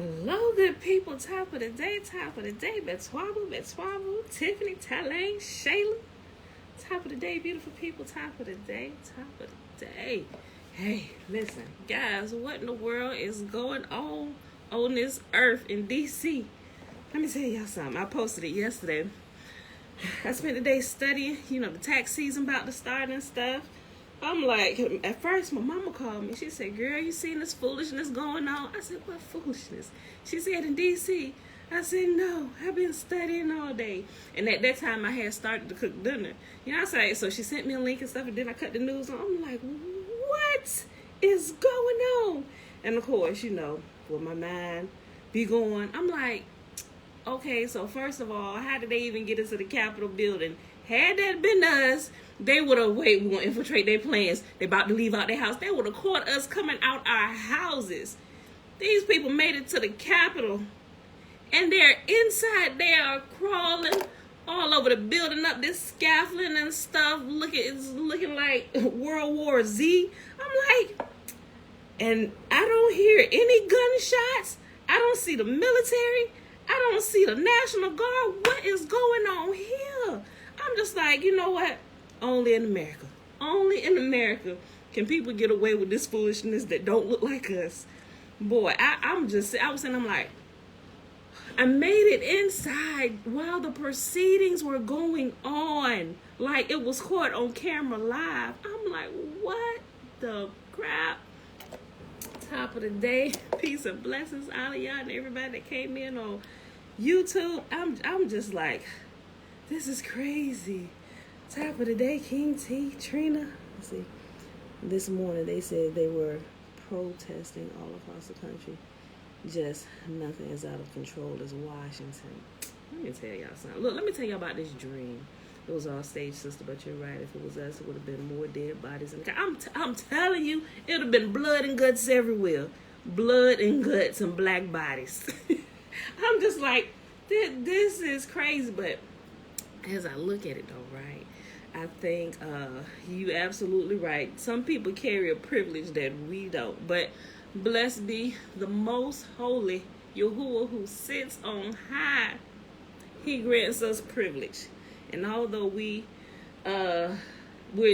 Hello, good people. Top of the day, Betwabble, Tiffany, Talaine, Shayla. Top of the day, beautiful people. Top of the day. Hey, listen, guys, what in the world is going on this earth in DC? Let me tell y'all something. I posted it yesterday. I spent the day studying, the tax season about to start and stuff. I'm like, at first my mama called me. She said, girl, you seen this foolishness going on? I said, what foolishness? She said, in D.C. I said, no, I've been studying all day. And at that time, I had started to cook dinner. I said, so she sent me a link and stuff, and then I cut the news on. I'm like, what is going on? And of course, with my mind be going, I'm like, okay, so first of all, how did they even get into the Capitol building? Had that been us, they would have, we going to infiltrate their plans. They about to leave out their house. They would have caught us coming out our houses. These people made it to the Capitol, and they're inside. They are crawling all over the building, up this scaffolding and stuff. It's looking like World War Z. I'm like, and I don't hear any gunshots. I don't see the military. I don't see the National Guard. What is going on here? I'm just like, you know what? Only in America can people get away with this foolishness that don't look like us. Boy, I was saying, I'm like, I made it inside while the proceedings were going on. Like it was caught on camera live. I'm like, what the crap? Top of the day, peace and blessings, all of y'all and everybody that came in on YouTube. I'm just like, this is crazy. Top of the day, King T, Trina. Let's see. This morning they said they were protesting all across the country. Just nothing is out of control as Washington. Let me tell y'all something. Look, let me tell y'all about this dream. It was all staged, sister, but you're right. If it was us, it would have been more dead bodies. I'm telling you, it would have been blood and guts everywhere. Blood and guts and black bodies. I'm just like, this is crazy. But as I look at it, though, right, I think you absolutely right. Some people carry a privilege that we don't. But blessed be the most holy Yahuwah who sits on high. He grants us privilege. And although we're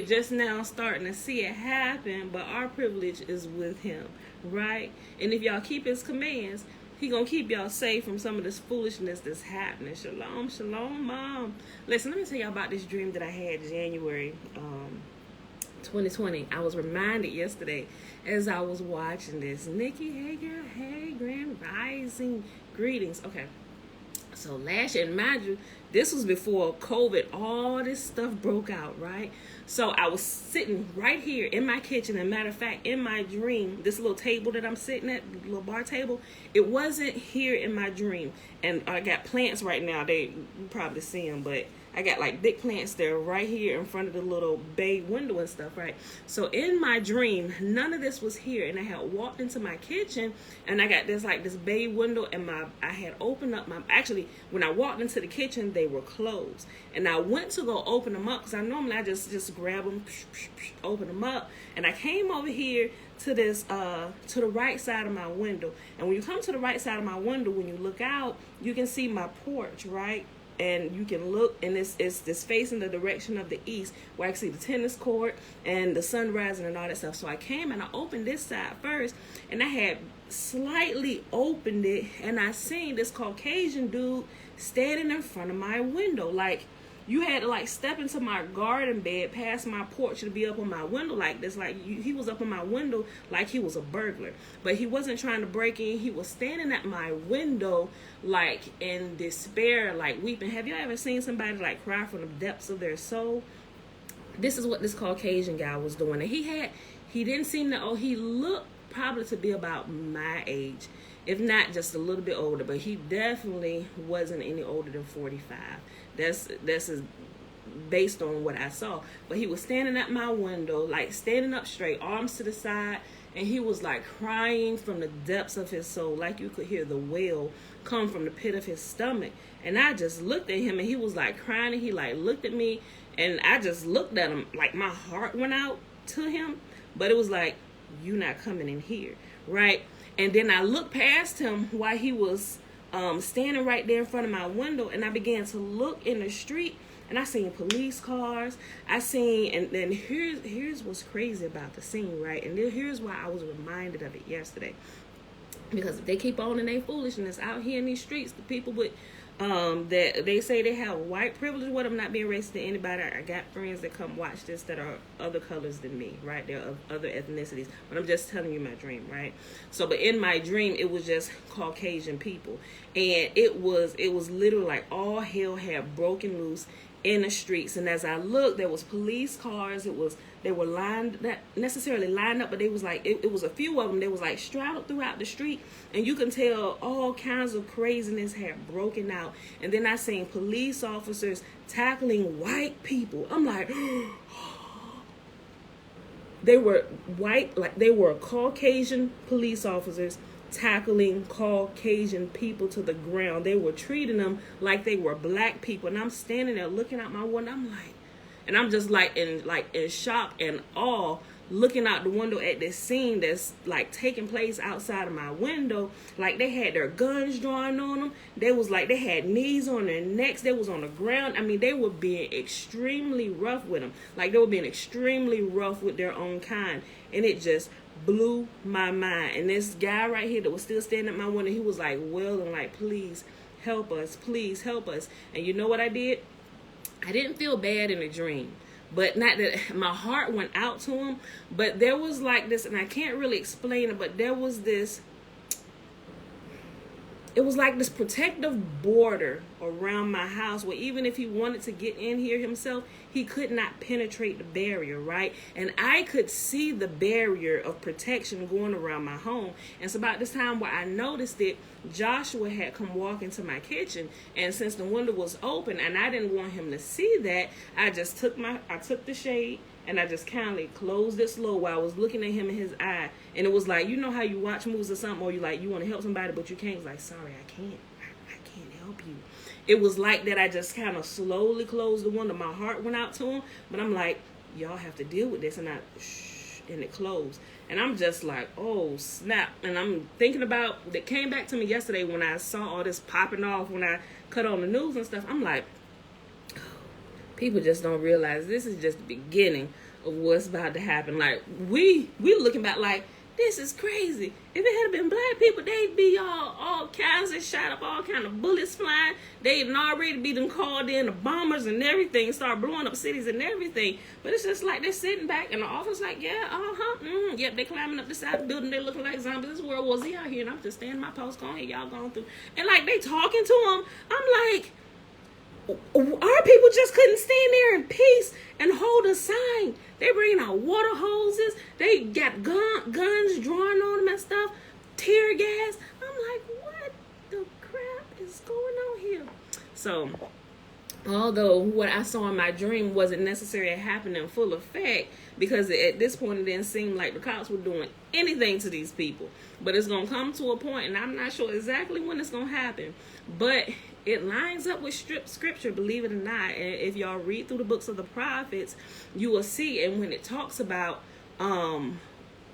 just now starting to see it happen, but our privilege is with him, right? And if y'all keep his commands, he gonna keep y'all safe from some of this foolishness that's happening. Shalom, shalom, mom. Listen, let me tell y'all about this dream that I had January 2020. I was reminded yesterday as I was watching this. Nikki, hey girl, hey, grand rising, greetings. Okay, so last year, and mind you, this was before COVID, all this stuff broke out, right? So I was sitting right here in my kitchen. And matter of fact, in my dream, this little table that I'm sitting at, the little bar table, it wasn't here in my dream. And I got plants right now. You probably see them, but I got like big plants there right here in front of the little bay window and stuff, right? So in my dream, none of this was here. And I had walked into my kitchen and I got this bay window, and I had opened up actually, when I walked into the kitchen, they were closed. And I went to go open them up because I just grab them, open them up. And I came over here to this, to the right side of my window. And when you come to the right side of my window, when you look out, you can see my porch, right? And you can look, and it's facing the direction of the east, where I can see the tennis court and the sun rising and all that stuff. So I came and I opened this side first, and I had slightly opened it, and I seen this Caucasian dude standing in front of my window. Like, you had to step into my garden bed past my porch to be up on my window like this. He was up on my window like he was a burglar, but he wasn't trying to break in. He was standing at my window in despair, weeping. Have you ever seen somebody cry from the depths of their soul? This is what this Caucasian guy was doing. And he didn't seem to, he looked probably to be about my age, if not just a little bit older, but he definitely wasn't any older than 45. That's based on what I saw. But he was standing at my window, standing up straight, arms to the side, and he was crying from the depths of his soul, you could hear the wail come from the pit of his stomach. And I just looked at him, and he was crying, and he looked at me, and I just looked at him, my heart went out to him, but it was you not coming in here, right? And then I looked past him while he was standing right there in front of my window, and I began to look in the street, and I seen police cars. I seen, and then here's what's crazy about the scene, right? And then here's why I was reminded of it yesterday. Because if they keep on in their foolishness out here in these streets, the people with that they say they have white privilege. What, I'm not being racist to anybody. I got friends that come watch this that are other colors than me, right? They're of other ethnicities, but I'm just telling you my dream, right? So, but in my dream, it was just Caucasian people, and it was literally like all hell had broken loose in the streets. And as I looked, there was police cars. They were lined, not necessarily lined up, but they was like, it was a few of them. They was like straddled throughout the street, and you can tell all kinds of craziness had broken out. And then I seen police officers tackling white people. I'm like, they were white, like they were Caucasian police officers tackling Caucasian people to the ground. They were treating them like they were black people. And I'm standing there looking out my window. I'm like, and I'm just like in shock and awe, looking out the window at this scene that's like taking place outside of my window. Like they had their guns drawn on them. They had knees on their necks. They was on the ground. I mean, they were being extremely rough with them. Like they were being extremely rough with their own kind. And it just blew my mind. And this guy right here that was still standing at my window, he was like wailing like, please help us, please help us. And you know what I did? I didn't feel bad in the dream, but not that my heart went out to him, but there was like this, and I can't really explain it, but there was this, it was like this protective border around my house where even if he wanted to get in here himself, he could not penetrate the barrier, right? And I could see the barrier of protection going around my home. And it's about this time where I noticed it, Joshua had come walking to my kitchen, and since the window was open and I didn't want him to see that, I took the shade and I just kindly closed it slow while I was looking at him in his eye. And it was like, you know how you watch movies or something, or you want to help somebody but you can't. It's like, sorry, I can't help you. It was like that. I just kind of slowly closed the window. My heart went out to him, but I'm like, y'all have to deal with this. And and it closed. And I'm just like, oh, snap. And I'm thinking about, that came back to me yesterday when I saw all this popping off when I cut on the news and stuff. I'm like, people just don't realize this is just the beginning of what's about to happen. Like, we looking back like, this is crazy. If it had been black people, they'd be all kinds of shot up, all kind of bullets flying. They'd already be them called in, the bombers and everything, start blowing up cities and everything. But it's just like they're sitting back in the office like, yeah, yep, they climbing up the side of the building, they looking like zombies. This World War Z out here, and I'm just standing my post, going, hey, y'all going through. And like, they talking to them. I'm like, our people just couldn't stand there in peace and hold a sign. They bringing out water hoses. They got guns drawn on them and stuff. Tear gas. I'm like, what the crap is going on here? So, although what I saw in my dream wasn't necessarily happening in full effect, because at this point it didn't seem like the cops were doing anything to these people. But it's going to come to a point, and I'm not sure exactly when it's going to happen, but it lines up with scripture, believe it or not. And if y'all read through the books of the prophets, you will see, and when it talks about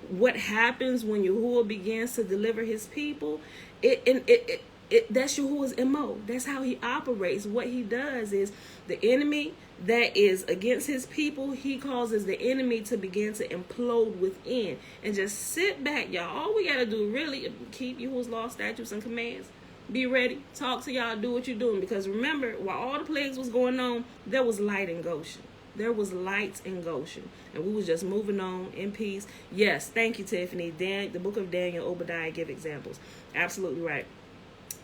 what happens when Yahuwah begins to deliver his people, that's Yahuwah's MO. That's how he operates. What he does is, the enemy that is against his people, he causes the enemy to begin to implode within. And just sit back, y'all. All we got to do really keep Yahuwah's law, statutes, and commands. Be ready. Talk to y'all. Do what you're doing. Because remember, while all the plagues was going on, there was light in Goshen. There was lights in Goshen. And we was just moving on in peace. Yes, thank you, Tiffany. The book of Daniel, Obadiah give examples. Absolutely right.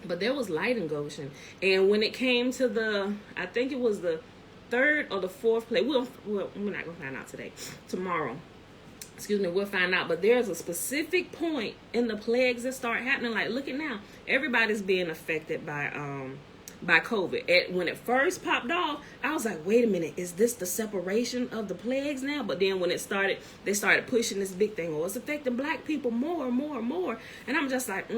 But there was light in Goshen. And when it came to I think it was the third or the fourth plague. We're not going to find out today. Tomorrow. We'll find out. But there's a specific point in the plagues that start happening. Like, look at now. Everybody's being affected by COVID. When it first popped off, I was like, wait a minute, is this the separation of the plagues now? But then when they started pushing this big thing, it's affecting black people more and more and more. And I'm just like,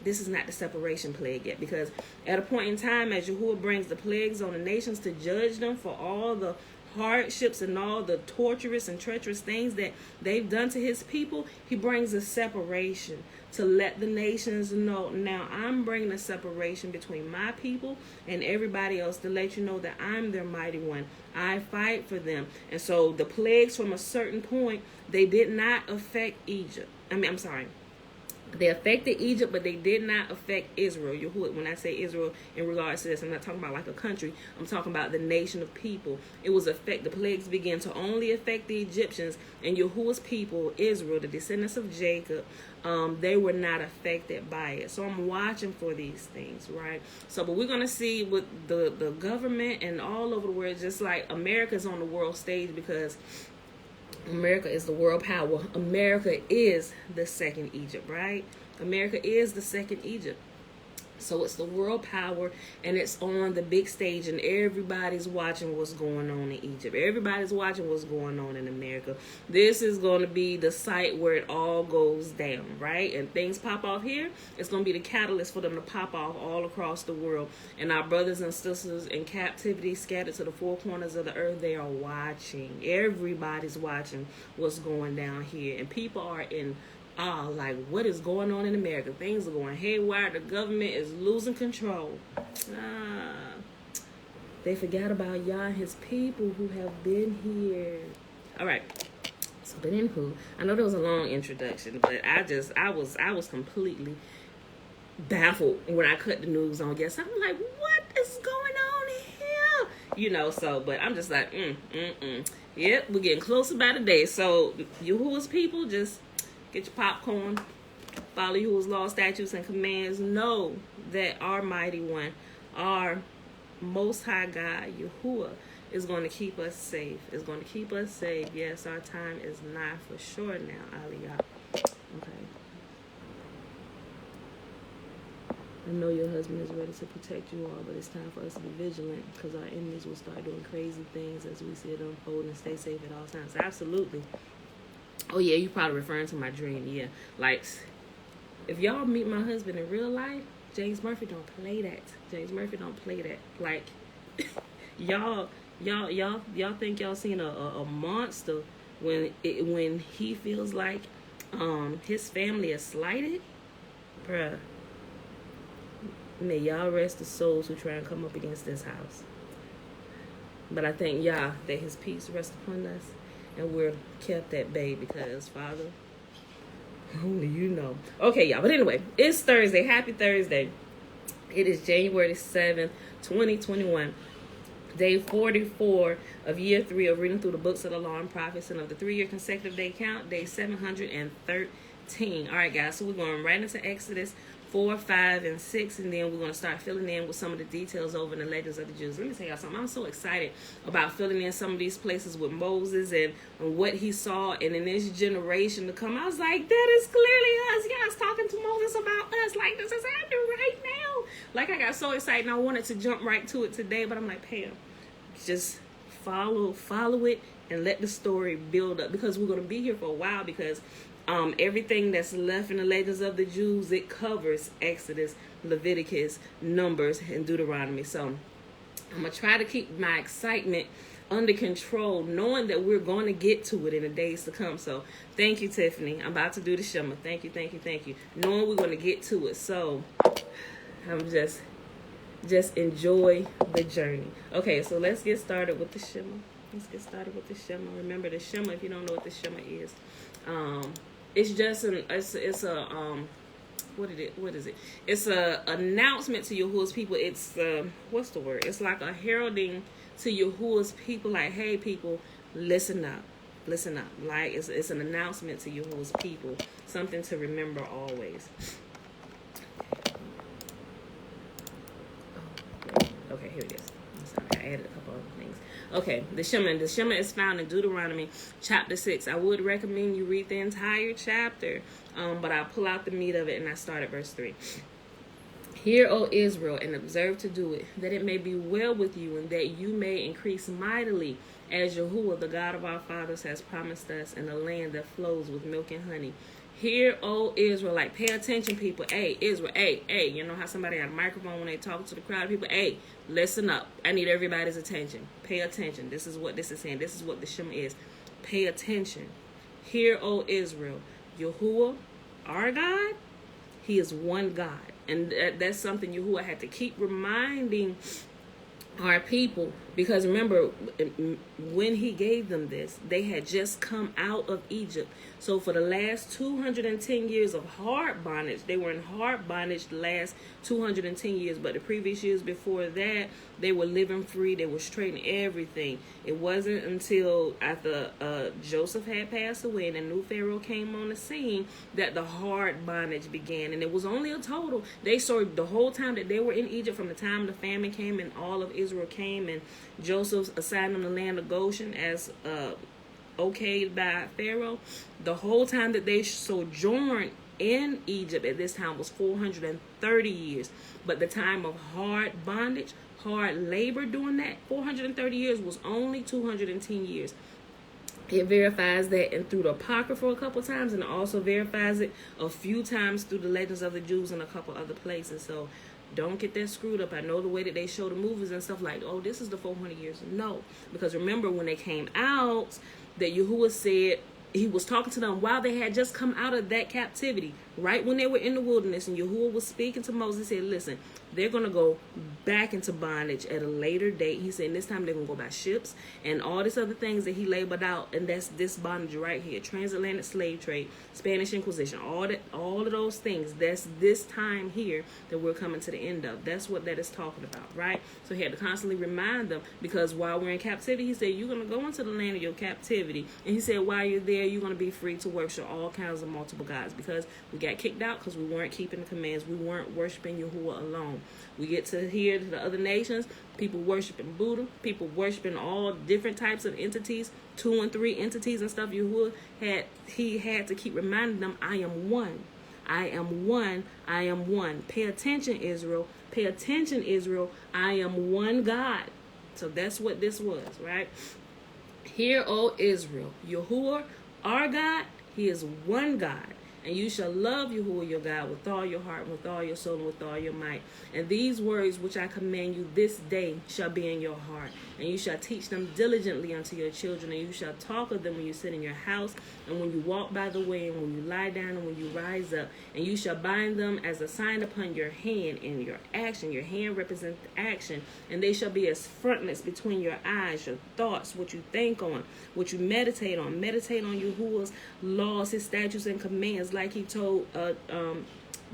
this is not the separation plague yet. Because at a point in time, as Yahuwah brings the plagues on the nations to judge them for all the hardships and all the torturous and treacherous things that they've done to his people, he brings a separation. to let the nations know, now I'm bringing a separation between my people and everybody else, to let you know that I'm their mighty one. I fight for them. And so the plagues from a certain point, they did not affect Egypt. They affected Egypt, but they did not affect Israel. Yahuwah, when I say Israel in regards to this, I'm not talking about like a country. I'm talking about the nation of people. The plagues began to only affect the Egyptians, and Yahuwah's people, Israel, the descendants of Jacob, they were not affected by it. So I'm watching for these things, right? So, but we're going to see with the government and all over the world, just like America's on the world stage, because America is the world power. America is the second Egypt, right? America is the second Egypt. So it's the world power, and it's on the big stage, and everybody's watching what's going on in Egypt. Everybody's watching what's going on in America. This is going to be the site where it all goes down, right? And things pop off here. It's going to be the catalyst for them to pop off all across the world. And our brothers and sisters in captivity, scattered to the four corners of the earth, they are watching. Everybody's watching what's going down here. And people are in like, what is going on in America? Things are going haywire. The government is losing control. They forgot about Yah and his people who have been here. All right. So, but anywho, I know there was a long introduction, but I was completely baffled when I cut the news on yesterday. I'm like, what is going on here? You know, so, but I'm just like, Yep, we're getting closer by the day. So, Yahuwah's people, just get your popcorn, follow Yahuwah's law, statutes, and commands. Know that our mighty one, our most high God, Yahuwah, is going to keep us safe. Is going to keep us safe. Yes, our time is nigh for sure now, Aliyah. Okay. I know your husband is ready to protect you all, but it's time for us to be vigilant, because our enemies will start doing crazy things as we see it unfold, and stay safe at all times. Absolutely. Oh, yeah, you're probably referring to my dream. Yeah. Like, if y'all meet my husband in real life, James Murphy don't play that. James Murphy don't play that. Like, y'all think y'all seen a monster when he feels like his family is slighted? Bruh. May y'all rest the souls who try and come up against this house. But I thank Yah that his peace rests upon us, and we're kept at bay, because, Father, only you know. Okay, y'all. But anyway, it's Thursday. Happy Thursday. It is January 7th, 2021. Day 44 of year 3 of reading through the books of the law and prophets, and of the 3-year consecutive day count, day 713. All right, guys. So we're going right into Exodus 4, 5, and 6, and then we're going to start filling in with some of the details over in the Legends of the Jews. Let me tell y'all something. I'm so excited about filling in some of these places with Moses and what he saw, and in this generation to come. I was like, that is clearly us. Y'all's talking to Moses about us. Like, this is happening right now. Like, I got so excited, and I wanted to jump right to it today, but I'm like, Pam, just follow it and let the story build up, because we're going to be here for a while, because everything that's left in the Legends of the Jews, it covers Exodus, Leviticus, Numbers, and Deuteronomy. So I'm going to try to keep my excitement under control, knowing that we're going to get to it in the days to come. So thank you, Tiffany. I'm about to do the Shema. Thank you. Knowing we're going to get to it. So I'm just enjoy the journey. Okay, so let's get started with the Shema. Remember the Shema, if you don't know what the Shema is. It's just what is it? It's a announcement to Yahuwah's people. It's what's the word? It's like a heralding to Yahuwah's people, like, hey people, listen up. Like, it's an announcement to Yahuwah's people, something to remember always. Okay, here it is. I'm sorry, I added a couple other things. Okay, the Shema is found in Deuteronomy chapter 6. I would recommend you read the entire chapter, but I'll pull out the meat of it, and I start at verse 3. Hear, O Israel, and observe to do it, that it may be well with you, and that you may increase mightily, as Yahuwah, the God of our fathers, has promised us, in a land that flows with milk and honey. Hear, O Israel, like, pay attention, people. Hey, Israel, hey. You know how somebody had a microphone when they talk to the crowd of people? Hey, listen up. I need everybody's attention. Pay attention. This is what this is saying. This is what the Shema is. Pay attention. Hear, O Israel, Yahuwah, our God, He is one God. And that's something Yahuwah had to keep reminding our people, because remember, when he gave them this, they had just come out of Egypt. So for the last 210 years of hard bondage, they were in hard bondage the last 210 years, but the previous years before that, they were living free. They were straight in everything. It wasn't until after Joseph had passed away and a new Pharaoh came on the scene that the hard bondage began. And it was only a total. They saw the whole time that they were in Egypt, from the time the famine came and all of Israel came, and Joseph assigned them the land of Goshen as okayed by Pharaoh. The whole time that they sojourned in Egypt at this time was 430 years. But the time of hard bondage, hard labor during that 430 years was only 210 years. It verifies that and through the Apocrypha a couple times, and it also verifies it a few times through the Legends of the Jews and a couple other places. So don't get that screwed up. I know the way that they show the movies and stuff like, oh, this is the 400 years. No, because remember when they came out, that Yahuwah said, he was talking to them while they had just come out of that captivity, right when they were in the wilderness, and Yahuwah was speaking to Moses. He said, listen, they're going to go back into bondage at a later date. He said this time they're going to go by ships and all these other things that he labeled out, and that's this bondage right here: transatlantic slave trade, Spanish Inquisition, all of those things. That's this time here that we're coming to the end of. That's what that is talking about, right? So he had to constantly remind them, because while we're in captivity, he said, you're going to go into the land of your captivity, and he said while you're there, you're going to be free to worship all kinds of multiple gods, because we got kicked out because we weren't keeping the commands. We weren't worshiping Yahuwah alone. We get to hear to the other nations, people worshiping Buddha, people worshiping all different types of entities, 2 and 3 entities and stuff. Yahuwah had to keep reminding them, I am one. I am one. I am one. Pay attention, Israel. Pay attention, Israel. I am one God. So that's what this was, right? Hear, O Israel, Yahuwah, our God, he is one God. And you shall love Yahuwah your God with all your heart, with all your soul, and with all your might. And these words which I command you this day shall be in your heart. And you shall teach them diligently unto your children. And you shall talk of them when you sit in your house, and when you walk by the way, and when you lie down, and when you rise up. And you shall bind them as a sign upon your hand in your action. Your hand represents action. And they shall be as frontlets between your eyes, your thoughts, what you think on, what you meditate on. Meditate on Yahuwah's laws, his statutes, and commands, like he told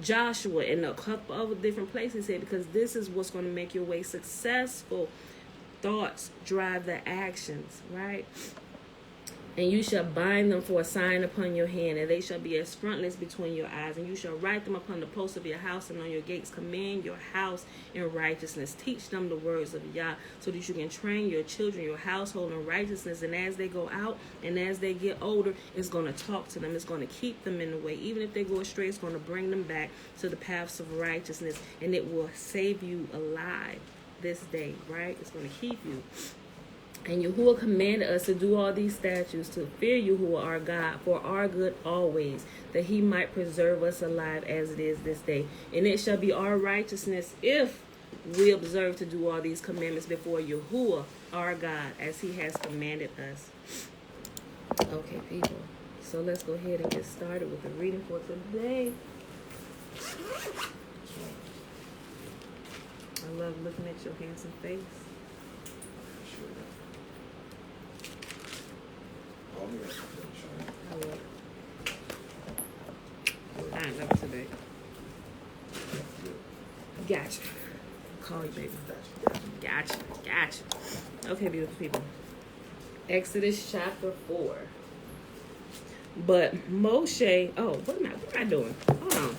Joshua in a couple other different places. He said, because this is what's going to make your way successful. Thoughts drive the actions, right? And you shall bind them for a sign upon your hand, and they shall be as frontlets between your eyes. And you shall write them upon the posts of your house and on your gates. Command your house in righteousness. Teach them the words of Yah, so that you can train your children, your household in righteousness. And as they go out and as they get older, it's going to talk to them. It's going to keep them in the way. Even if they go astray, it's going to bring them back to the paths of righteousness. And it will save you alive this day, right? It's going to keep you. And Yahuwah commanded us to do all these statutes, to fear Yahuwah our God for our good always, that he might preserve us alive as it is this day. And it shall be our righteousness if we observe to do all these commandments before Yahuwah our God, as he has commanded us. Okay, people. So let's go ahead and get started with the reading for today. I love looking at your handsome face. I love it. I love it today. Gotcha. Call you, baby. Gotcha. Okay, beautiful people. Exodus chapter 4. But Moshe, what am I doing? Hold on.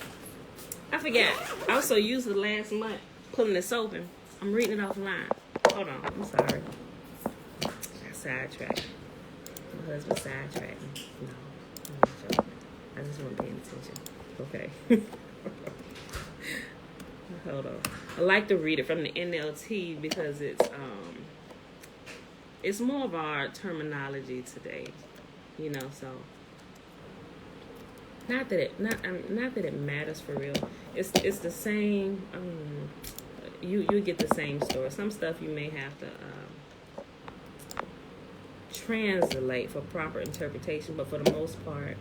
I forgot. I was so used to last month pulling this open. I'm reading it offline. Hold on. I'm sorry. I sidetracked. My husband sidetracked me. No, I'm not joking. I just wasn't paying attention. Okay. Hold on. I like to read it from the NLT because it's more of our terminology today, so not that it matters for real. It's the same. You get the same story. Some stuff you may have to translate for proper interpretation, but for the most part,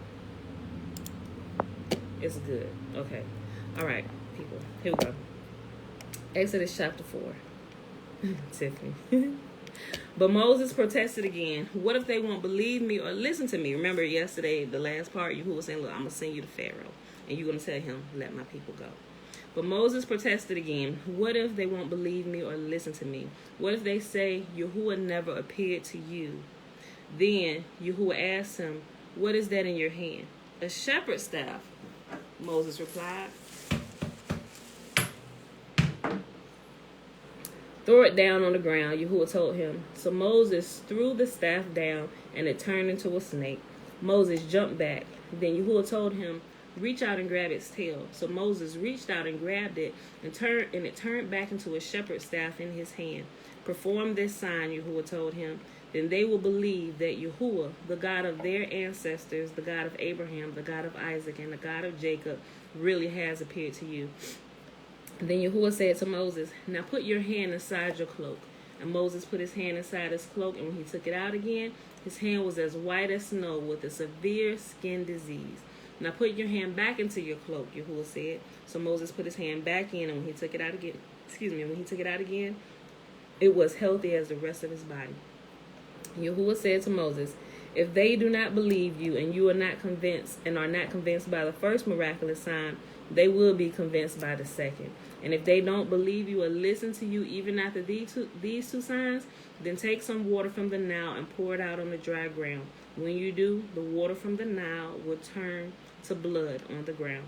it's good. Okay. All right, people. Here we go. Exodus chapter 4. Tiffany. But Moses protested again. What if they won't believe me or listen to me? Remember yesterday, the last part, Yahuwah was saying, look, I'm going to send you to Pharaoh. And you're going to tell him, let my people go. But Moses protested again. What if they won't believe me or listen to me? What if they say, Yahuwah never appeared to you? Then Yahuwah asked him, what is that in your hand? A shepherd's staff, Moses replied. Throw it down on the ground, Yahuwah told him. So Moses threw the staff down, and it turned into a snake. Moses jumped back. Then Yahuwah told him, reach out and grab its tail. So Moses reached out and grabbed it, and it turned back into a shepherd's staff in his hand. Perform this sign, Yahuwah told him. Then they will believe that Yahuwah, the God of their ancestors, the God of Abraham, the God of Isaac, and the God of Jacob, really has appeared to you. Then Yahuwah said to Moses, now put your hand inside your cloak. And Moses put his hand inside his cloak, and when he took it out again, his hand was as white as snow with a severe skin disease. Now put your hand back into your cloak, Yahuwah said. So Moses put his hand back in, and when he took it out again, it was healthy as the rest of his body. Yahuwah said to Moses, if they do not believe you and you are not convinced by the first miraculous sign, they will be convinced by the second. And if they don't believe you or listen to you even after these two signs, then take some water from the Nile and pour it out on the dry ground. When you do, the water from the Nile will turn to blood on the ground.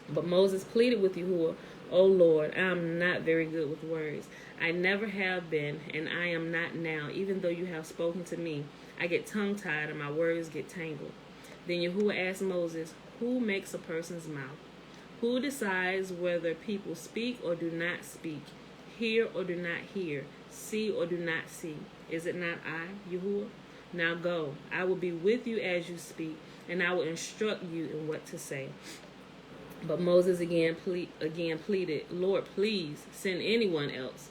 But Moses pleaded with Yahuwah, O Lord, I am not very good with words. I never have been, and I am not now. Even though you have spoken to me, I get tongue-tied and my words get tangled. Then Yahuwah asked Moses, who makes a person's mouth? Who decides whether people speak or do not speak, hear or do not hear, see or do not see? Is it not I, Yahuwah? Now go, I will be with you as you speak, and I will instruct you in what to say. But Moses again pleaded, Lord, please send anyone else.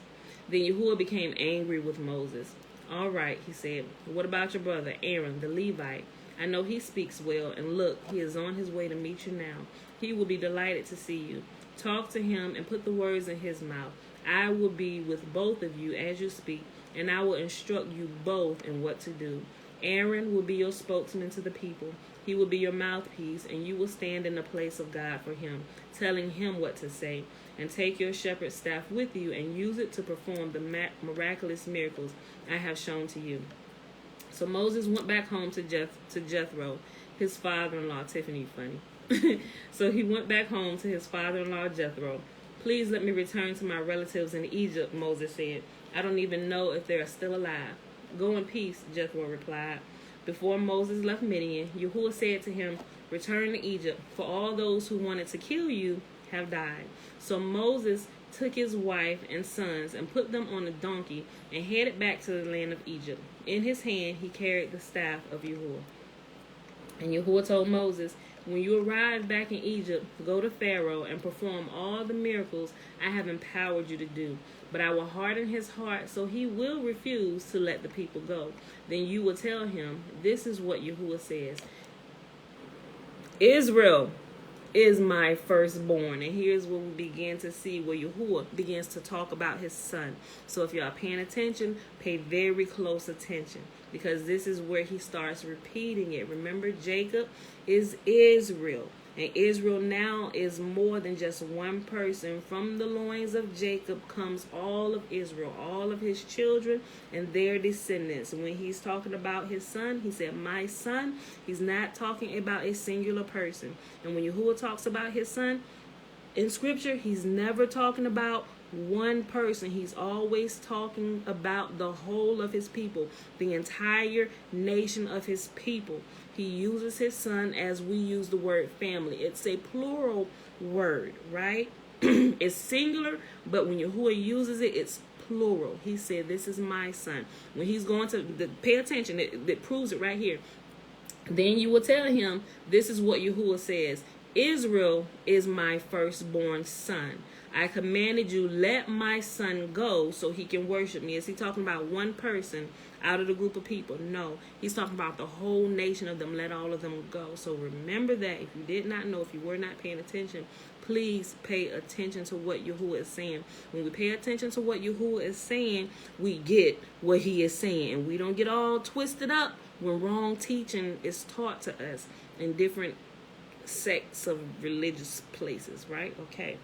Then Yahuwah became angry with Moses. All right, he said, what about your brother Aaron, the Levite? I know he speaks well, and look, he is on his way to meet you now. He will be delighted to see you. Talk to him and put the words in his mouth. I will be with both of you as you speak, and I will instruct you both in what to do. Aaron will be your spokesman to the people. He will be your mouthpiece, and you will stand in the place of God for him, telling him what to say. And take your shepherd's staff with you and use it to perform the miraculous miracles I have shown to you. So Moses went back home to Jethro, his father-in-law. Tiffany, funny. So he went back home to his father-in-law Jethro. Please let me return to my relatives in Egypt, Moses said. I don't even know if they are still alive. Go in peace, Jethro replied. Before Moses left Midian, Yahuwah said to him, return to Egypt, for all those who wanted to kill you have died. So Moses took his wife and sons and put them on a donkey and headed back to the land of Egypt. In his hand he carried the staff of Yahuwah. And Yahuwah told Moses, when you arrive back in Egypt, go to Pharaoh and perform all the miracles I have empowered you to do. But I will harden his heart so he will refuse to let the people go. Then you will tell him, this is what Yahuwah says. Israel is my firstborn. And here's where we begin to see where Yahuwah begins to talk about his son. So if y'all paying attention, pay very close attention, because this is where he starts repeating it. Remember, Jacob is Israel. And Israel now is more than just one person. From the loins of Jacob comes all of Israel, all of his children and their descendants. When he's talking about his son, he said, my son. He's not talking about a singular person. And when Yahuwah talks about his son in scripture, he's never talking about one person. He's always talking about the whole of his people, the entire nation of his people. He uses his son as we use the word family. It's a plural word, right? It's singular, but when Yahuwah uses it, it's plural. He said, this is my son. When he's going to pay attention, it proves it right here. Then you will tell him, this is what Yahuwah says. Israel is my firstborn son. I commanded you, let my son go so he can worship me. Is he talking about one person out of the group of people? No, he's talking about the whole nation of them. Let all of them go. So remember that. If you did not know, if you were not paying attention, please pay attention to what Yahuwah is saying. When we pay attention to what Yahuwah is saying, we get what he is saying. And we don't get all twisted up when wrong teaching is taught to us in different sects of religious places, right? Okay.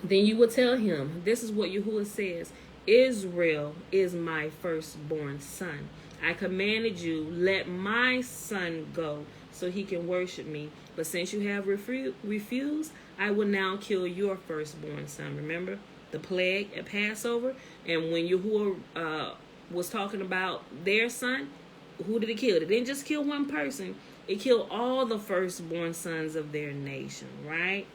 Then you will tell him, this is what Yahuwah says, Israel is my firstborn son. I commanded you, let my son go so he can worship me. But since you have refused, I will now kill your firstborn son. Remember the plague at Passover? And when Yahuwah was talking about their son, who did it kill? It didn't just kill one person. It killed all the firstborn sons of their nation, right?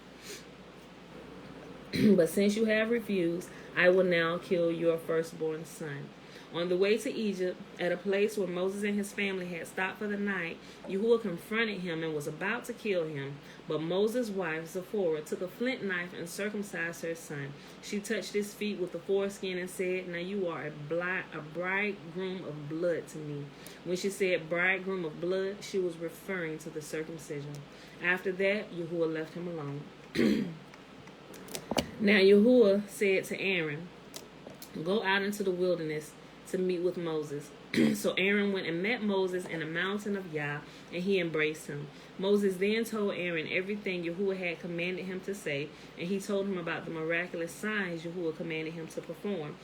But since you have refused, I will now kill your firstborn son. On the way to Egypt, at a place where Moses and his family had stopped for the night, Yahuwah confronted him and was about to kill him. But Moses' wife, Zipporah, took a flint knife and circumcised her son. She touched his feet with the foreskin and said, now you are a bridegroom of blood to me. When she said bridegroom of blood, she was referring to the circumcision. After that, Yahuwah left him alone. Now Yahuwah said to Aaron, go out into the wilderness to meet with Moses. So Aaron went and met Moses in a mountain of Yah, and he embraced him. Moses then told Aaron everything Yahuwah had commanded him to say, and he told him about the miraculous signs Yahuwah commanded him to perform.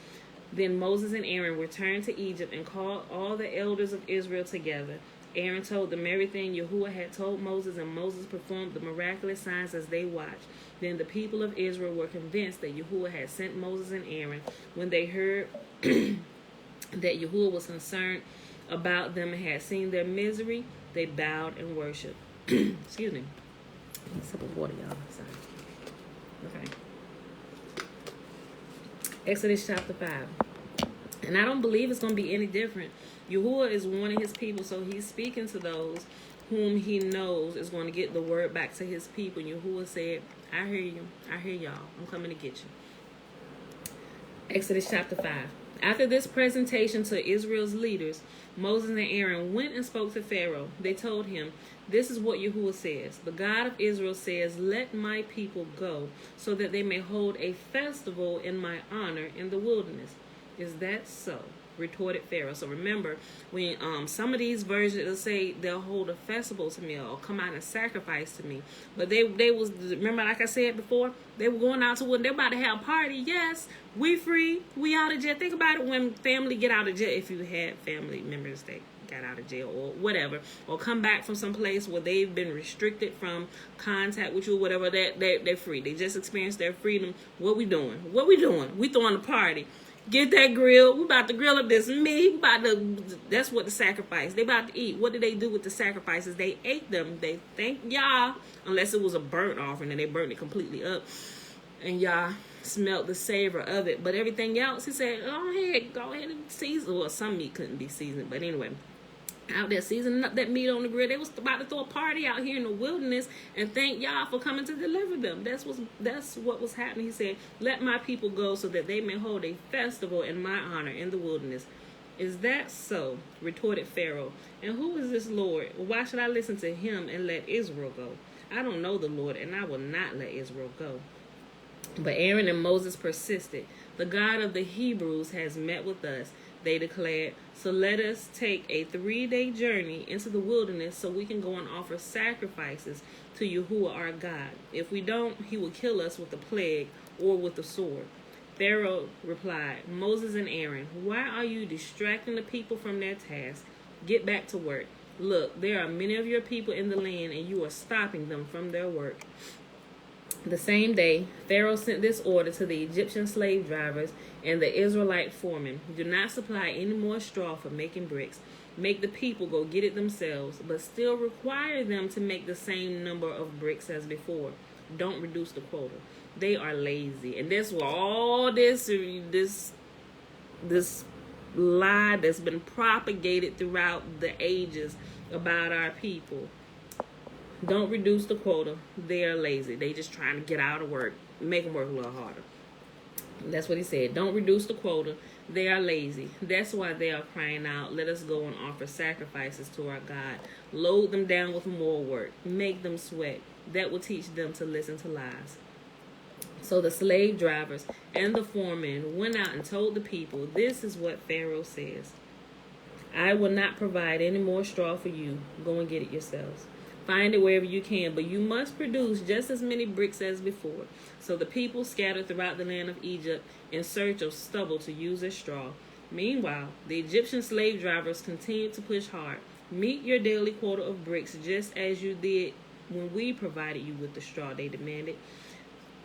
Then Moses and Aaron returned to Egypt and called all the elders of Israel together. Aaron told them everything Yahuwah had told Moses, and Moses performed the miraculous signs as they watched. Then the people of Israel were convinced that Yahuwah had sent Moses and Aaron. When they heard that Yahuwah was concerned about them and had seen their misery, they bowed and worshipped. Excuse me. A sip of water, y'all. Sorry. Okay. Exodus chapter 5. And I don't believe it's going to be any different. Yahuwah is warning his people, so he's speaking to those whom he knows is going to get the word back to his people. Yahuwah said, I hear you. I hear y'all. I'm coming to get you. Exodus chapter 5. After this presentation to Israel's leaders, Moses and Aaron went and spoke to Pharaoh. They told him, this is what Yahuwah says. The God of Israel says, let my people go so that they may hold a festival in my honor in the wilderness. Is that so? Retorted Pharaoh. So remember, when some of these versions will say they'll hold a festival to me or come out and sacrifice to me, but they was, remember, like I said before, they were going out to when they're about to have a party. Yes, we free, we out of jail. Think about it when family get out of jail. If you had family members that got out of jail or whatever, or come back from some place where they've been restricted from contact with you or whatever, they're free. They just experienced their freedom. What we doing? We throwing a party. Get that grill. We about to grill up this meat. That's what the sacrifice. They about to eat. What did they do with the sacrifices? They ate them. They thanked Yah, unless it was a burnt offering and they burnt it completely up. And Yah smelled the savor of it. But everything else, he said, go ahead and season. Well, some meat couldn't be seasoned. But anyway, out there seasoning up that meat on the grill. They was about to throw a party out here in the wilderness and thank Yah for coming to deliver them. That's what was happening. He said, let my people go so that they may hold a festival in my honor in the wilderness. Is that so? Retorted Pharaoh. And who is this Lord? Why should I listen to him and let Israel go? I don't know the Lord, and I will not let Israel go. But Aaron and Moses persisted. The God of the Hebrews has met with us, they declared. So let us take a 3-day journey into the wilderness so we can go and offer sacrifices to Yahuwah our God. If we don't, he will kill us with the plague or with the sword. Pharaoh replied, Moses and Aaron, why are you distracting the people from their task? Get back to work. Look, there are many of your people in the land, and you are stopping them from their work. The same day, Pharaoh sent this order to the Egyptian slave drivers and the Israelite foremen. Do not supply any more straw for making bricks. Make the people go get it themselves, but still require them to make the same number of bricks as before. Don't reduce the quota. They are lazy. And that's why all this lie that's been propagated throughout the ages about our people. Don't reduce the quota. They are lazy. They just trying to get out of work. make them work a little harder. That's what he said. Don't reduce the quota. They are lazy. That's why they are crying out, let us go and offer sacrifices to our God. Load them down with more work. Make them sweat. That will teach them to listen to lies. So the slave drivers and the foremen went out and told the people, this is what Pharaoh says. I will not provide any more straw for you. Go and get it yourselves. Find it wherever you can, but you must produce just as many bricks as before. So the people scattered throughout the land of Egypt in search of stubble to use as straw. Meanwhile, the Egyptian slave drivers continued to push hard. Meet your daily quota of bricks just as you did when we provided you with the straw, they demanded.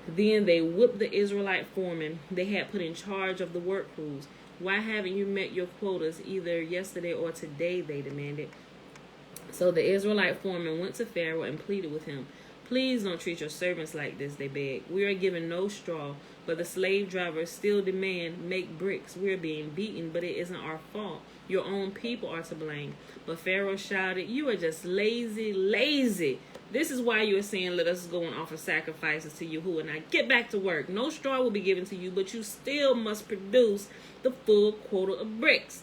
Then they whipped the Israelite foreman they had put in charge of the work crews. Why haven't you met your quotas either yesterday or today, they demanded. So the Israelite foreman went to Pharaoh and pleaded with him. Please don't treat your servants like this, they begged. We are given no straw, but the slave drivers still demand make bricks. We are being beaten, but it isn't our fault. Your own people are to blame. But Pharaoh shouted, you are just lazy, lazy. This is why you are saying, let us go and offer sacrifices to Yahuwah. Now get back to work. No straw will be given to you, but you still must produce the full quota of bricks.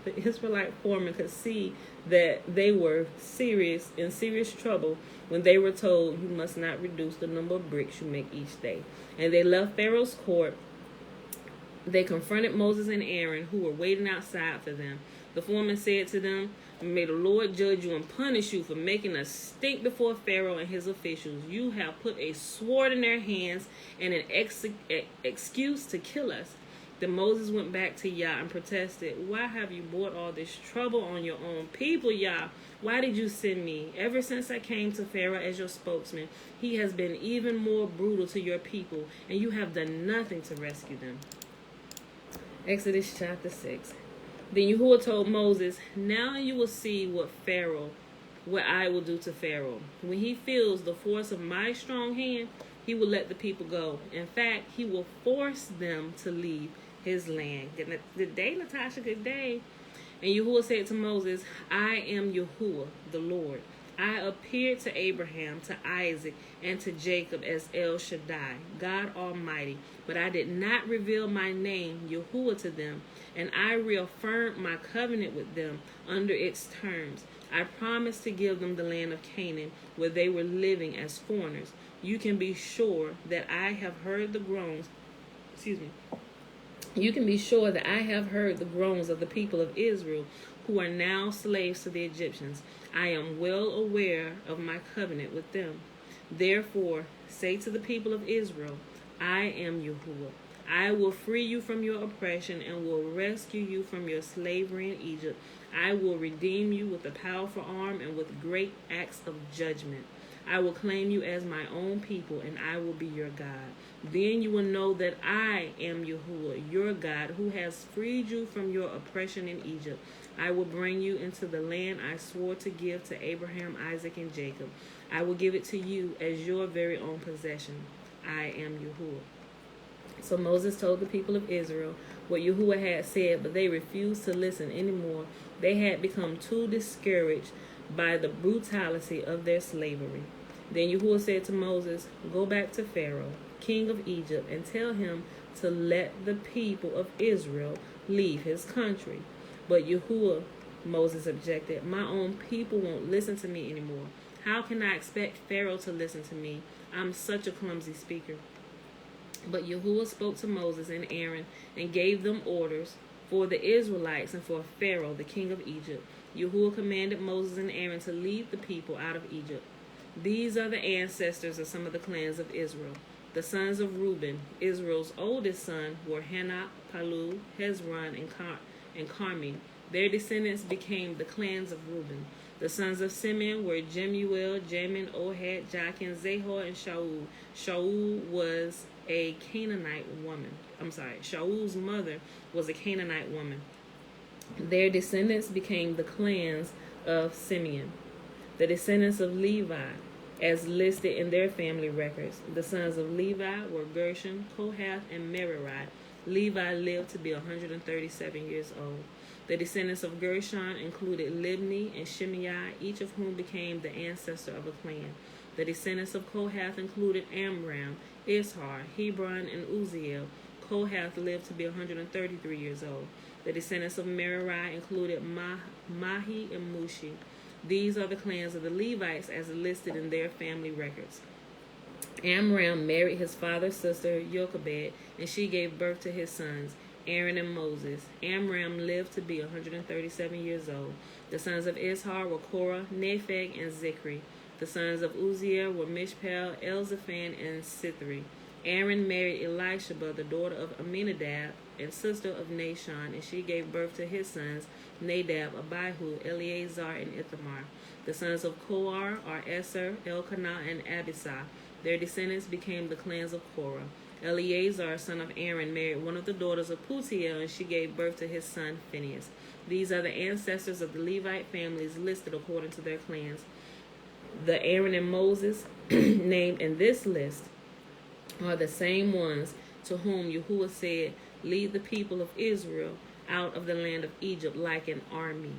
The Israelite foreman could see that they were in serious trouble when they were told, you must not reduce the number of bricks you make each day. And they left Pharaoh's court. They confronted Moses and Aaron, who were waiting outside for them. The foreman said to them, may the Lord judge you and punish you for making us stink before Pharaoh and his officials. You have put a sword in their hands and an excuse to kill us. Then Moses went back to Yah and protested, why have you brought all this trouble on your own people, Yah? Why did you send me? Ever since I came to Pharaoh as your spokesman, he has been even more brutal to your people, and you have done nothing to rescue them. Exodus chapter 6. Then Yahuwah told Moses, now you will see what I will do to Pharaoh. When he feels the force of my strong hand, he will let the people go. In fact, he will force them to leave his land. Good day, Natasha. Good day. And Yahuwah said to Moses, I am Yahuwah, the Lord. I appeared to Abraham, to Isaac, and to Jacob as El Shaddai, God Almighty. But I did not reveal my name, Yahuwah, to them, and I reaffirmed my covenant with them under its terms. I promised to give them the land of Canaan, where they were living as foreigners. You can be sure that I have heard the groans. You can be sure that I have heard the groans of the people of Israel, who are now slaves to the Egyptians. I am well aware of my covenant with them. Therefore, say to the people of Israel, I am Yahuwah. I will free you from your oppression and will rescue you from your slavery in Egypt. I will redeem you with a powerful arm and with great acts of judgment. I will claim you as my own people, and I will be your God. Then you will know that I am Yahuwah, your God, who has freed you from your oppression in Egypt. I will bring you into the land I swore to give to Abraham, Isaac, and Jacob. I will give it to you as your very own possession. I am Yahuwah. So Moses told the people of Israel what Yahuwah had said, but they refused to listen anymore. They had become too discouraged by the brutality of their slavery. Then Yahuwah said to Moses, go back to Pharaoh, king of Egypt, and tell him to let the people of Israel leave his country. But Yahuwah, Moses objected, my own people won't listen to me anymore. How can I expect Pharaoh to listen to me? I'm such a clumsy speaker. But Yahuwah spoke to Moses and Aaron and gave them orders for the Israelites and for Pharaoh, the king of Egypt. Yahuwah commanded Moses and Aaron to lead the people out of Egypt. These are the ancestors of some of the clans of Israel. The sons of Reuben, Israel's oldest son, were Hanok, Palu, Hezron, and Carmi. Their descendants became the clans of Reuben. The sons of Simeon were Jemuel, Jamin, Ohad, Jachin, Zahor, and Shaul. Shaul was a Canaanite woman. Shaul's mother was a Canaanite woman. Their descendants became the clans of Simeon. The descendants of Levi, as listed in their family records. The sons of Levi were Gershon, Kohath, and Merari. Levi lived to be 137 years old. The descendants of Gershon included Libni and Shimei, each of whom became the ancestor of a clan. The descendants of Kohath included Amram, Ishar, Hebron, and Uzziel. Kohath lived to be 133 years old. The descendants of Merari included Mahi and Mushi. These are the clans of the Levites as listed in their family records. Amram married his father's sister Jochebed, and she gave birth to his sons, Aaron and Moses. Amram lived to be 137 years old. The sons of Ishar were Korah, Nepheg, and Zikri. The sons of Uzziel were Mishpel, Elzaphan, and Sithri. Aaron married Elisheba, the daughter of Aminadab and sister of Nashon, and she gave birth to his sons, Nadab, Abihu, Eleazar, and Ithamar. The sons of Korah are Eser, Elkanah, and Abisai. Their descendants became the clans of Korah. Eleazar, son of Aaron, married one of the daughters of Putiel, and she gave birth to his son Phinehas. These are the ancestors of the Levite families listed according to their clans. The Aaron and Moses named in this list are the same ones to whom Yahuwah said, "Lead the people of Israel out of the land of Egypt like an army."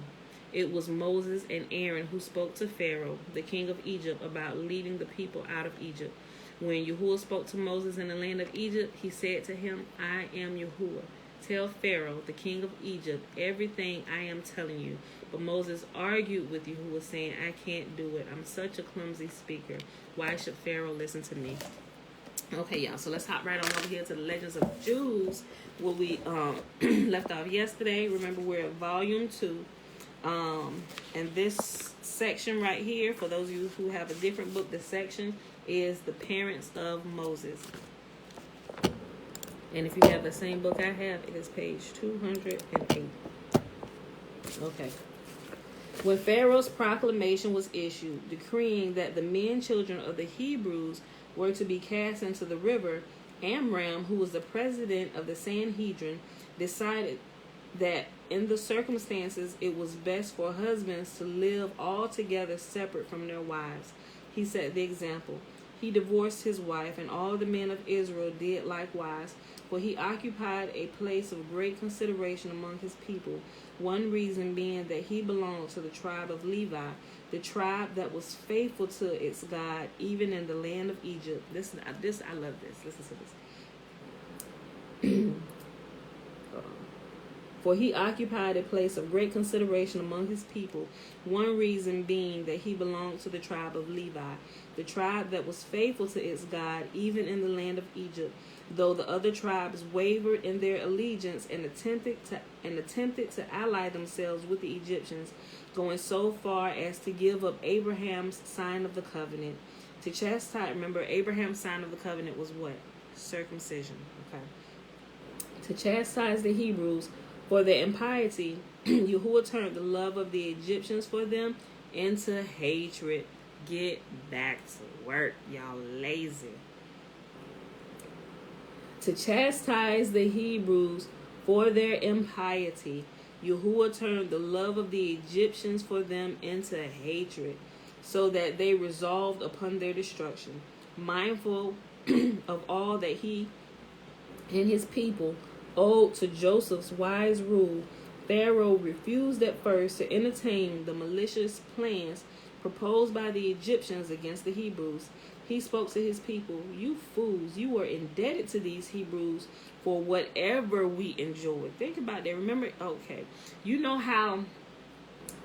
It was Moses and Aaron who spoke to Pharaoh, the king of Egypt, about leading the people out of Egypt. When Yahuwah spoke to Moses in the land of Egypt, he said to him, "I am Yahuwah. Tell Pharaoh, the king of Egypt, everything I am telling you." But Moses argued with Yahuwah, saying, "I can't do it. I'm such a clumsy speaker. Why should Pharaoh listen to me?" Okay, y'all, so let's hop right on over here to the Legends of Jews, where we left off yesterday. Remember, we're at volume 2. And this section right here, for those of you who have a different book, this section is the parents of Moses. And if you have the same book I have, it is page 208. Okay. When Pharaoh's proclamation was issued, decreeing that the men children of the Hebrews were to be cast into the river, Amram, who was the president of the Sanhedrin, decided that in the circumstances it was best for husbands to live altogether separate from their wives. He set the example. He divorced his wife, and all the men of Israel did likewise, for he occupied a place of great consideration among his people, one reason being that he belonged to the tribe of Levi, the tribe that was faithful to its God, even in the land of Egypt. I love this. Listen to this. For he occupied a place of great consideration among his people, one reason being that he belonged to the tribe of Levi, the tribe that was faithful to its God, even in the land of Egypt, though the other tribes wavered in their allegiance and attempted to ally themselves with the Egyptians, going so far as to give up Abraham's sign of the covenant. To chastise, remember, Abraham's sign of the covenant was what? Circumcision. Okay. To chastise the Hebrews for their impiety, Yahuwah turned the love of the Egyptians for them into hatred. Get back to work, y'all lazy. To chastise the Hebrews for their impiety, Yahuwah turned the love of the Egyptians for them into hatred, so that they resolved upon their destruction. Mindful of all that he and his people owed to Joseph's wise rule, Pharaoh refused at first to entertain the malicious plans proposed by the Egyptians against the Hebrews. He spoke to his people, "You fools, you are indebted to these Hebrews for whatever we enjoyed." Think about that. Remember, okay, you know how,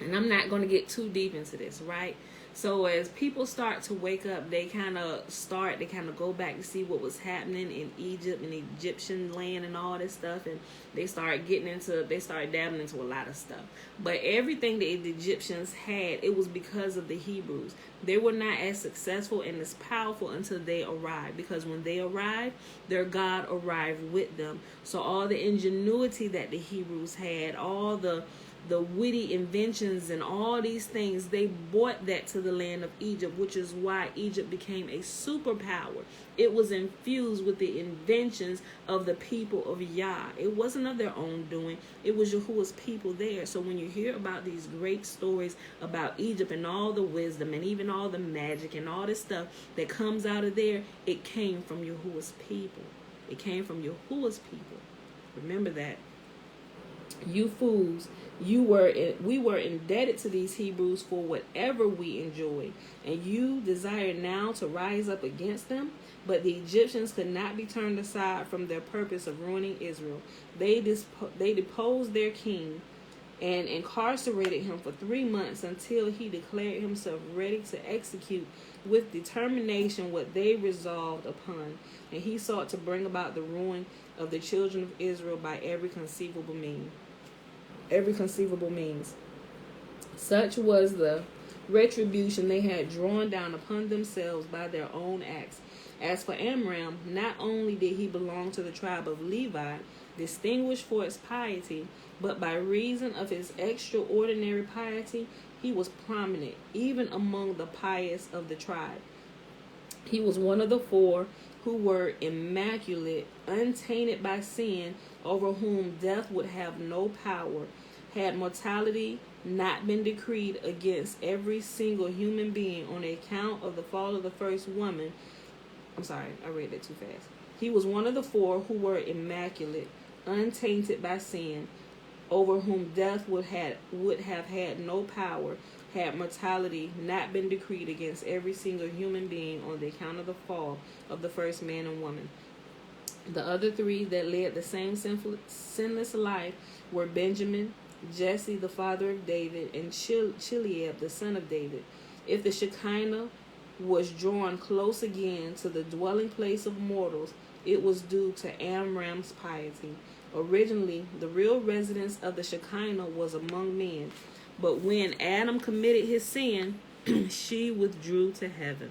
and I'm not going to get too deep into this, right? So as people start to wake up, they kind of go back to see what was happening in Egypt and Egyptian land and all this stuff. And they start dabbling into a lot of stuff. But everything that the Egyptians had, it was because of the Hebrews. They were not as successful and as powerful until they arrived. Because when they arrived, their God arrived with them. So all the ingenuity that the Hebrews had, all the witty inventions and all these things, they brought that to the land of Egypt, which is why Egypt became a superpower. It was infused with the inventions of the people of Yah. It wasn't of their own doing. It was Yahuwah's people there. So when you hear about these great stories about Egypt and all the wisdom and even all the magic and all this stuff that comes out of there, it came from Yahuwah's people. It came from Yahuwah's people. Remember that. You fools, we were indebted to these Hebrews for whatever we enjoyed, and you desire now to rise up against them. But the Egyptians could not be turned aside from their purpose of ruining Israel. They deposed their king and incarcerated him for 3 months until he declared himself ready to execute with determination what they resolved upon. And he sought to bring about the ruin of the children of Israel by every conceivable means. Such was the retribution they had drawn down upon themselves by their own acts. As for Amram, not only did he belong to the tribe of Levi, distinguished for its piety, but by reason of his extraordinary piety, he was prominent even among the pious of the tribe. He was one of the 4 who were immaculate, untainted by sin, over whom death would have no power, had mortality not been decreed against every single human being on account of the fall of the first woman. I'm sorry, I read that too fast. He was one of the 4 who were immaculate, untainted by sin, over whom death would have had no power, had mortality not been decreed against every single human being on the account of the fall of the first man and woman. The other 3 that led the same sinless life were Benjamin, Jesse, the father of David, and Chileab, the son of David. If the Shekinah was drawn close again to the dwelling place of mortals, it was due to Amram's piety. Originally, the real residence of the Shekinah was among men, but when Adam committed his sin, she withdrew to heaven.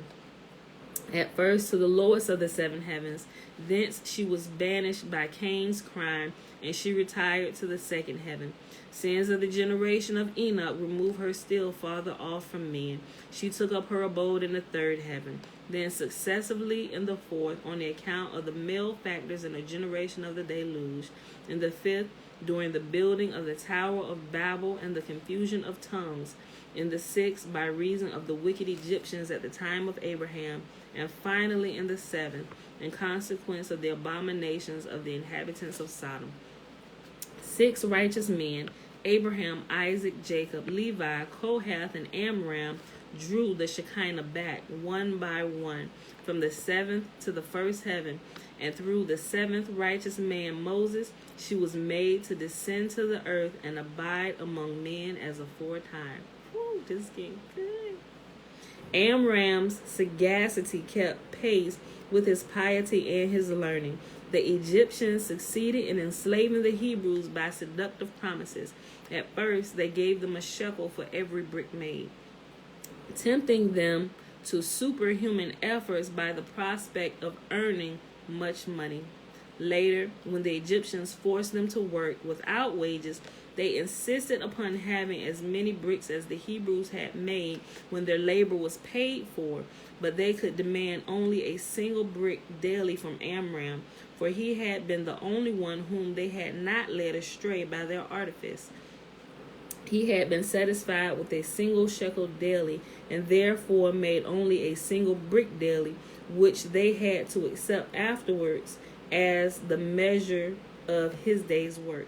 At first to the lowest of the 7 heavens, thence she was banished by Cain's crime, and she retired to the 2nd heaven. Sins of the generation of Enoch removed her still farther off from men. She took up her abode in the 3rd heaven, then successively in the 4th, on the account of the malefactors in the generation of the deluge, in the 5th, during the building of the Tower of Babel and the confusion of tongues, in the 6th, by reason of the wicked Egyptians at the time of Abraham, and finally in the 7th, in consequence of the abominations of the inhabitants of Sodom. 6 righteous men, Abraham, Isaac, Jacob, Levi, Kohath, and Amram, drew the Shekinah back one by one from the 7th to the 1st heaven, and through the 7th righteous man Moses, she was made to descend to the earth and abide among men as aforetime. Whew, this is getting good. Amram's sagacity kept pace with his piety and his learning. The Egyptians succeeded in enslaving the Hebrews by seductive promises. At first, they gave them a shekel for every brick made, tempting them to superhuman efforts by the prospect of earning much money. Later, when the Egyptians forced them to work without wages, they insisted upon having as many bricks as the Hebrews had made when their labor was paid for, but they could demand only a single brick daily from Amram, for he had been the only one whom they had not led astray by their artifice. He had been satisfied with a single shekel daily, and therefore made only a single brick daily, which they had to accept afterwards as the measure of his day's work.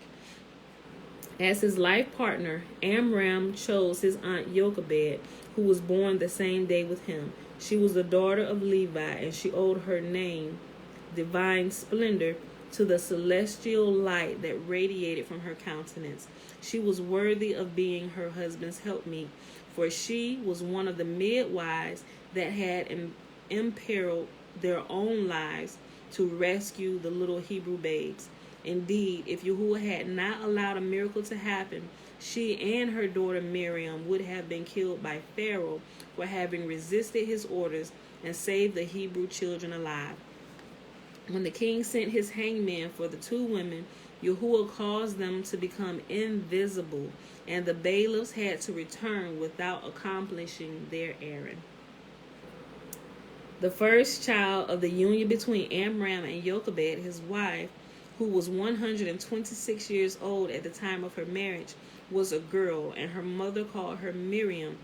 As his life partner, Amram chose his aunt Jochebed, who was born the same day with him. She was the daughter of Levi, and she owed her name, divine splendor, to the celestial light that radiated from her countenance. She was worthy of being her husband's helpmeet, for she was one of the midwives that had imperiled their own lives to rescue the little Hebrew babes. Indeed, if Yahuwah had not allowed a miracle to happen, she and her daughter Miriam would have been killed by Pharaoh for having resisted his orders and saved the Hebrew children alive. When the king sent his hangmen for the 2 women, Yahuwah caused them to become invisible, and the bailiffs had to return without accomplishing their errand. The first child of the union between Amram and Jochebed, his wife, who was 126 years old at the time of her marriage, was a girl, and her mother called her Miriam,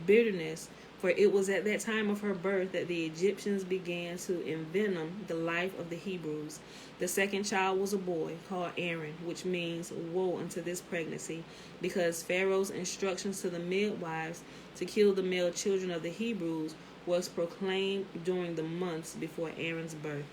bitterness, For it was at that time of her birth that the Egyptians began to envenom the life of the Hebrews. The second child was a boy called Aaron, which means woe unto this pregnancy, because Pharaoh's instructions to the midwives to kill the male children of the Hebrews was proclaimed during the months before Aaron's birth.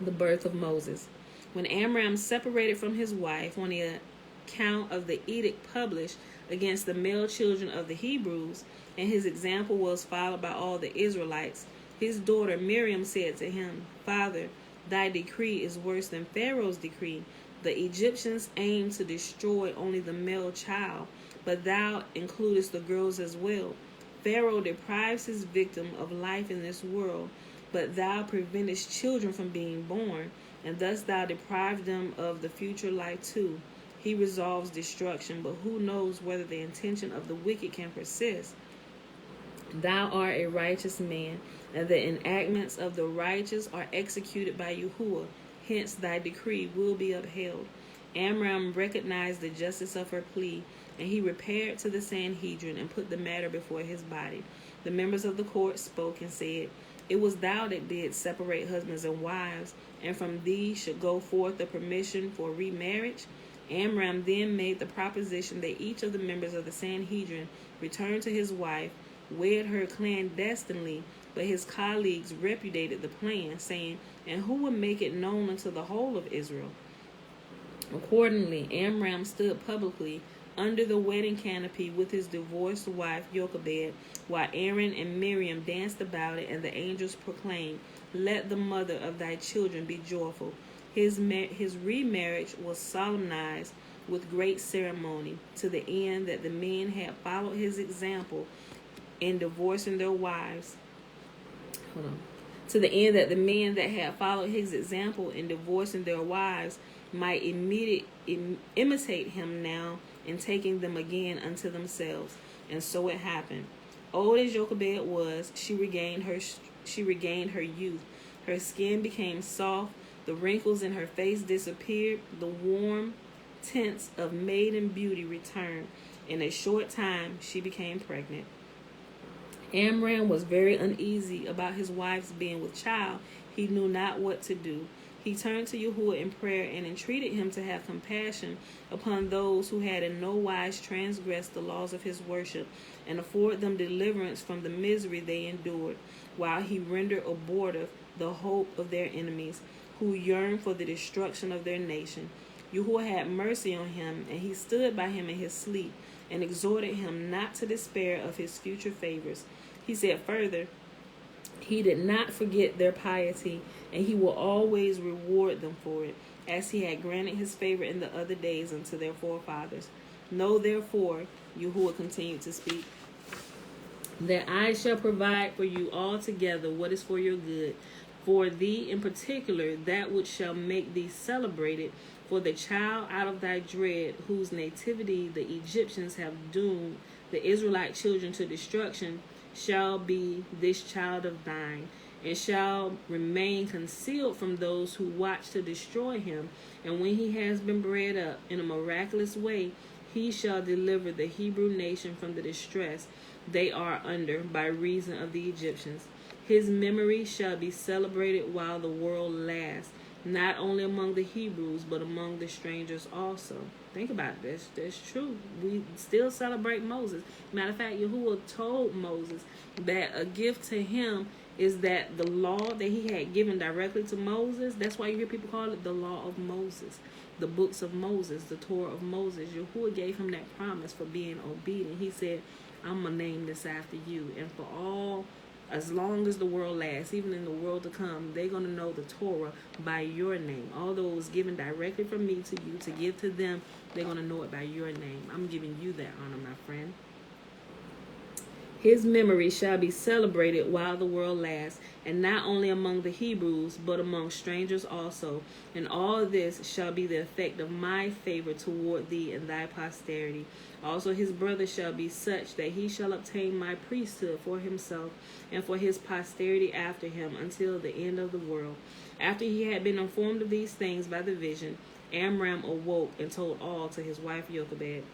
The birth of Moses. When Amram separated from his wife on the account of the edict published against the male children of the Hebrews, and his example was followed by all the Israelites, his daughter Miriam said to him, Father, thy decree is worse than Pharaoh's decree. The Egyptians aim to destroy only the male child, but thou includest the girls as well. Pharaoh deprives his victim of life in this world, but thou preventest children from being born, and thus thou deprive them of the future life too. He resolves destruction, but who knows whether the intention of the wicked can persist? Thou art a righteous man, and the enactments of the righteous are executed by Yahuwah. Hence thy decree will be upheld. Amram recognized the justice of her plea, and he repaired to the Sanhedrin and put the matter before his body. The members of the court spoke and said, It was thou that did separate husbands and wives, and from thee should go forth the permission for remarriage. Amram then made the proposition that each of the members of the Sanhedrin return to his wife, wed her clandestinely, but his colleagues repudiated the plan, saying, And who will make it known unto the whole of Israel? Accordingly, Amram stood publicly under the wedding canopy with his divorced wife Jochebed, while Aaron and Miriam danced about it, and the angels proclaimed, Let the mother of thy children be joyful. His remarriage was solemnized with great ceremony, to the end that the men had followed his example in divorcing their wives. To the end that the men that had followed his example in divorcing their wives might imitate him now in taking them again unto themselves. And so it happened. Old as Jochebed was, she regained her youth. Her skin became soft, the wrinkles in her face disappeared, the warm tints of maiden beauty returned. In a short time, she became pregnant. Amram was very uneasy about his wife's being with child. He knew not what to do. He turned to Yahuwah in prayer and entreated him to have compassion upon those who had in no wise transgressed the laws of his worship, and afford them deliverance from the misery they endured, while he rendered abortive the hope of their enemies, who yearned for the destruction of their nation. Yahuwah had mercy on him, and he stood by him in his sleep, and exhorted him not to despair of his future favors. He said further, He did not forget their piety, and he will always reward them for it, as he had granted his favor in the other days unto their forefathers. Know therefore, Yahuwah continued to speak, that I shall provide for you altogether what is for your good, for thee in particular that which shall make thee celebrated, for the child out of thy dread, whose nativity the Egyptians have doomed the Israelite children to destruction, shall be this child of thine, and shall remain concealed from those who watch to destroy him. And when he has been bred up in a miraculous way, he shall deliver the Hebrew nation from the distress they are under by reason of the Egyptians. His memory shall be celebrated while the world lasts, not only among the Hebrews, but among the strangers also. Think about this. That's true. We still celebrate Moses. Matter of fact, Yahuwah told Moses that a gift to him is that the law that he had given directly to Moses, that's why you hear people call it the law of Moses, the books of Moses, the Torah of Moses. Yahuwah gave him that promise for being obedient. He said, I'm going to name this after you. And for all, as long as the world lasts, even in the world to come, they're going to know the Torah by your name. Although it was given directly from me to you to give to them, they're going to know it by your name. I'm giving you that honor, my friend. His memory shall be celebrated while the world lasts, and not only among the Hebrews, but among strangers also. And all this shall be the effect of my favor toward thee and thy posterity. Also his brother shall be such that he shall obtain my priesthood for himself and for his posterity after him until the end of the world. After he had been informed of these things by the vision, Amram awoke and told all to his wife Jochebed.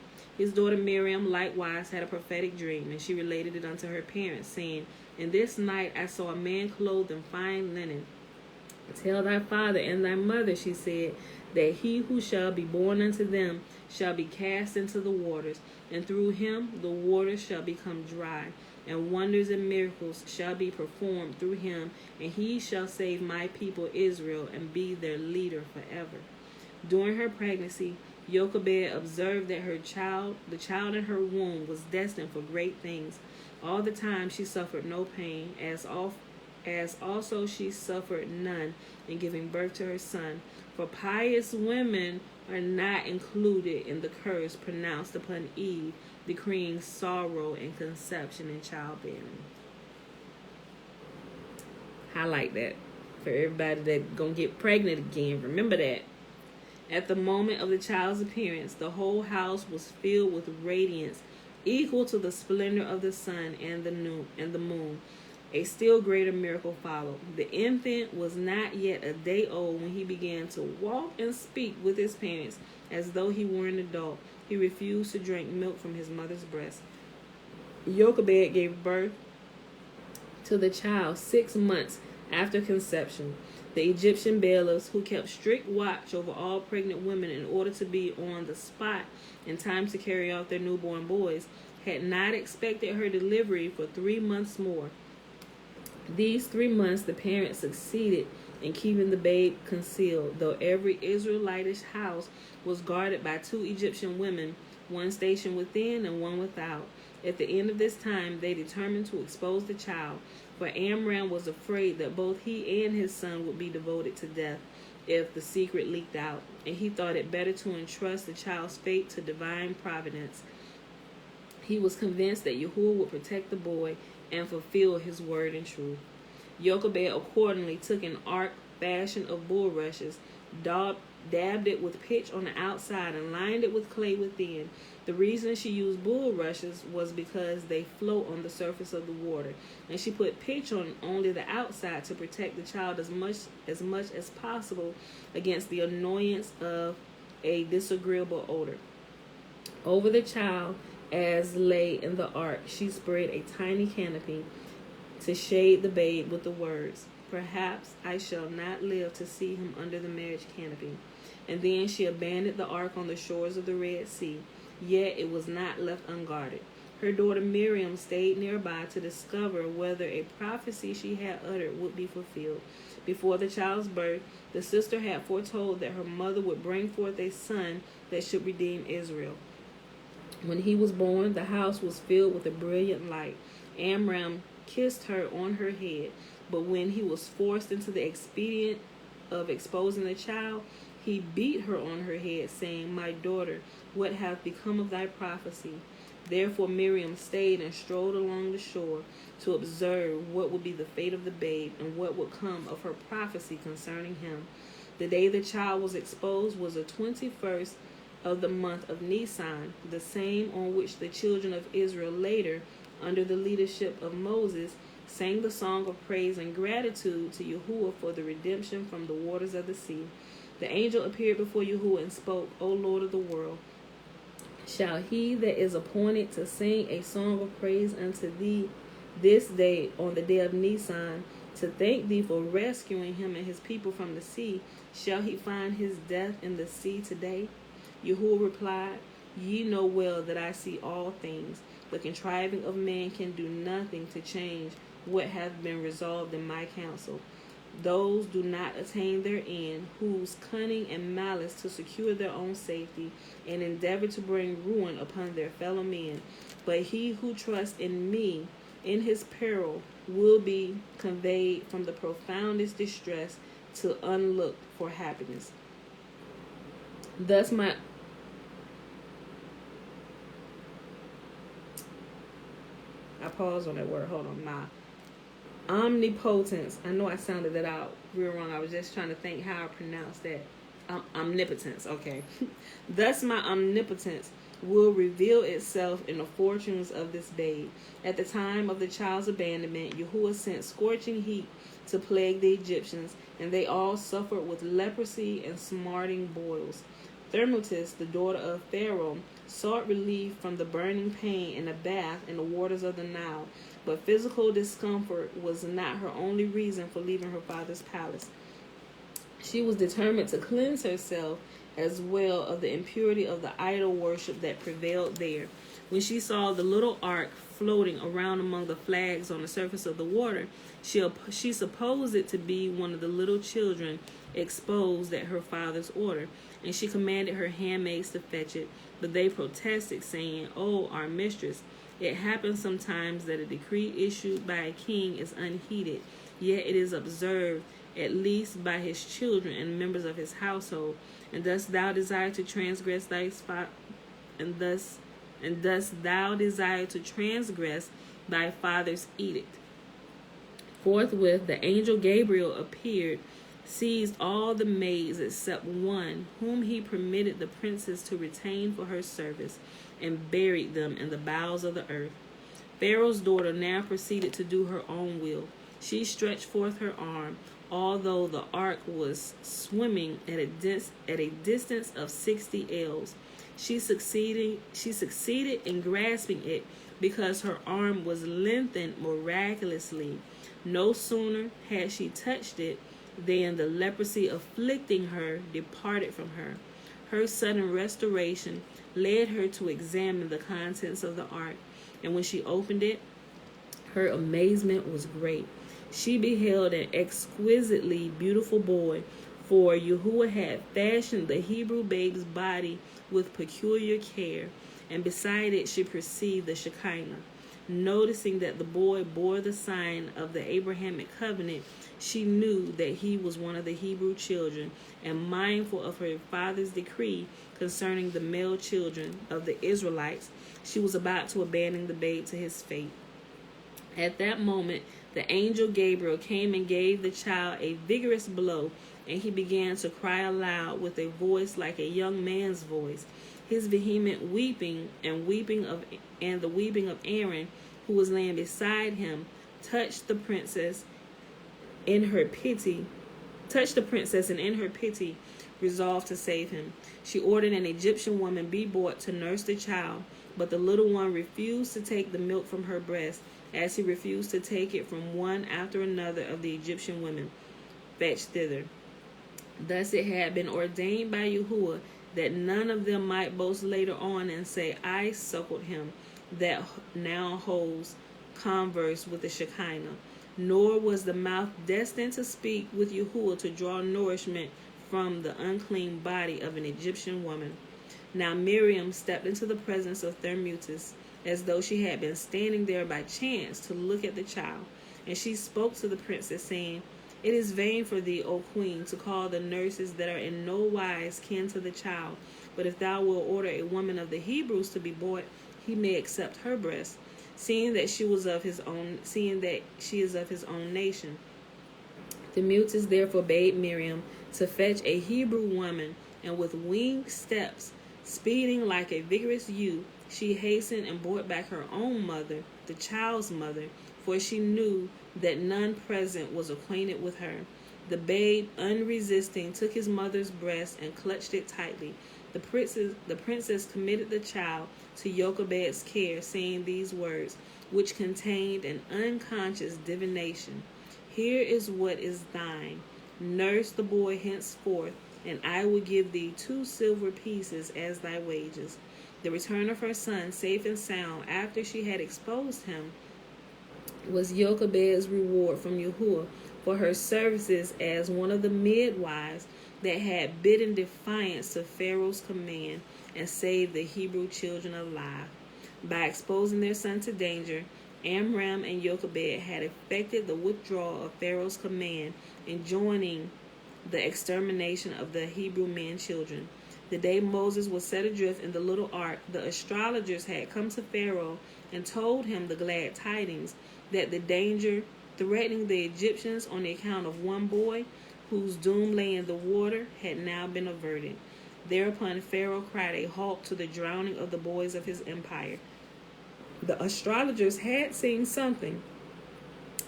His daughter Miriam likewise had a prophetic dream, and she related it unto her parents, saying, In this night I saw a man clothed in fine linen. Tell thy father and thy mother, she said, that he who shall be born unto them shall be cast into the waters, and through him the waters shall become dry, and wonders and miracles shall be performed through him, and he shall save my people Israel and be their leader forever. During her pregnancy, Jochebed observed that the child in her womb, was destined for great things. All the time she suffered no pain, as also she suffered none in giving birth to her son. For pious women are not included in the curse pronounced upon Eve, decreeing sorrow and conception and childbearing. Highlight that for everybody that gonna get pregnant again. Remember that. At the moment of the child's appearance, the whole house was filled with radiance equal to the splendor of the sun and the moon. A still greater miracle followed. The infant was not yet a day old when he began to walk and speak with his parents as though he were an adult. He refused to drink milk from his mother's breast. Jochebed gave birth to the child 6 months after conception. The Egyptian bailiffs, who kept strict watch over all pregnant women in order to be on the spot in time to carry off their newborn boys, had not expected her delivery for 3 months more. These 3 months the parents succeeded in keeping the babe concealed, though every Israelitish house was guarded by 2 Egyptian women, one stationed within and one without. At the end of this time they determined to expose the child, for Amram was afraid that both he and his son would be devoted to death if the secret leaked out, and he thought it better to entrust the child's fate to divine providence. He was convinced that Yahuwah would protect the boy and fulfill his word in truth. Jochebed accordingly took an ark fashioned of bulrushes, dabbed it with pitch on the outside, and lined it with clay within. The reason she used bulrushes was because they float on the surface of the water, and she put pitch on only the outside to protect the child as much as possible against the annoyance of a disagreeable odor. Over the child, as lay in the ark, she spread a tiny canopy to shade the babe with the words, Perhaps I shall not live to see him under the marriage canopy. And then she abandoned the ark on the shores of the Red Sea, yet it was not left unguarded. Her daughter Miriam stayed nearby to discover whether a prophecy she had uttered would be fulfilled. Before the child's birth, the sister had foretold that her mother would bring forth a son that should redeem Israel. When he was born, the house was filled with a brilliant light. Amram kissed her on her head, but when he was forced into the expedient of exposing the child, he beat her on her head, saying, My daughter, what hath become of thy prophecy? Therefore Miriam stayed and strolled along the shore to observe what would be the fate of the babe and what would come of her prophecy concerning him. The day the child was exposed was the 21st of the month of Nisan, the same on which the children of Israel later, under the leadership of Moses, sang the song of praise and gratitude to Yahuwah for the redemption from the waters of the sea. The angel appeared before Yahuwah and spoke, O Lord of the world, shall he that is appointed to sing a song of praise unto thee this day on the day of Nisan, to thank thee for rescuing him and his people from the sea, shall he find his death in the sea today? Yahuwah replied, Ye know well that I see all things. The contriving of man can do nothing to change what hath been resolved in my counsel. Those do not attain their end, whose cunning and malice to secure their own safety and endeavor to bring ruin upon their fellow men. But he who trusts in me in his peril will be conveyed from the profoundest distress to unlooked for happiness. Thus I paused on that word. Hold on. My omnipotence. I know I sounded that out real wrong. I was just trying to think how I pronounce that. Omnipotence. Okay. Thus my omnipotence will reveal itself in the fortunes of this babe. At the time of the child's abandonment, Yahuwah sent scorching heat to plague the Egyptians, and they all suffered with leprosy and smarting boils. Thermotis, the daughter of Pharaoh, sought relief from the burning pain in a bath in the waters of the Nile, but physical discomfort was not her only reason for leaving her father's palace. She was determined to cleanse herself as well of the impurity of the idol worship that prevailed there. When she saw the little ark floating around among the flags on the surface of the water, she supposed it to be one of the little children exposed at her father's order, and she commanded her handmaids to fetch it. But they protested, saying, "Oh, our mistress, it happens sometimes that a decree issued by a king is unheeded, yet it is observed at least by his children and members of his household. And thus thou desire to transgress thy father's edict." Forthwith the angel Gabriel appeared, seized all the maids except one, whom he permitted the princess to retain for her service, and buried them in the bowels of the earth. Pharaoh's daughter now proceeded to do her own will. She stretched forth her arm, although the ark was swimming at a distance of 60 ells. She succeeded in grasping it because her arm was lengthened miraculously. No sooner had she touched it than the leprosy afflicting her departed from her. Her sudden restoration led her to examine the contents of the ark, and when she opened it, her amazement was great. She beheld an exquisitely beautiful boy, for Yahuwah had fashioned the Hebrew babe's body with peculiar care, and beside it she perceived the Shekinah. Noticing that the boy bore the sign of the Abrahamic covenant, she knew that he was one of the Hebrew children, and mindful of her father's decree concerning the male children of the Israelites, she was about to abandon the babe to his fate. At that moment, the angel Gabriel came and gave the child a vigorous blow, and he began to cry aloud with a voice like a young man's voice. His vehement weeping and the weeping of Aaron, who was laying beside him, touched the princess, and in her pity resolved to save him. She ordered an Egyptian woman be brought to nurse the child, but the little one refused to take the milk from her breast, as he refused to take it from one after another of the Egyptian women fetched thither. Thus it had been ordained by Yahuwah that none of them might boast later on and say, "I suckled him," that now holds converse with the Shekinah. Nor was the mouth destined to speak with Yahuwah to draw nourishment from the unclean body of an Egyptian woman. Now Miriam stepped into the presence of Thermutis, as though she had been standing there by chance to look at the child. And she spoke to the princess, saying, "It is vain for thee, O queen, to call the nurses that are in no wise kin to the child. But if thou wilt order a woman of the Hebrews to be brought, he may accept her breast, seeing that she is of his own nation." Thermutis therefore bade Miriam to fetch a Hebrew woman, and with winged steps, speeding like a vigorous youth, she hastened and brought back her own mother, the child's mother, for she knew that none present was acquainted with her. The babe, unresisting, took his mother's breast and clutched it tightly. The princess committed the child to Jochebed's care, saying these words, which contained an unconscious divination: "Here is what is thine. Nurse the boy henceforth, and I will give thee 2 silver pieces as thy wages." The return of her son, safe and sound, after she had exposed him, was Jochebed's reward from Yahuwah for her services as one of the midwives that had bidden defiance to Pharaoh's command and saved the Hebrew children alive. By exposing their son to danger, Amram and Jochebed had effected the withdrawal of Pharaoh's command and joining the extermination of the Hebrew men children. The day Moses was set adrift in the little ark, the astrologers had come to Pharaoh and told him the glad tidings that the danger threatening the Egyptians on the account of one boy, whose doom lay in the water, had now been averted. Thereupon Pharaoh cried a halt to the drowning of the boys of his empire. The astrologers had seen something,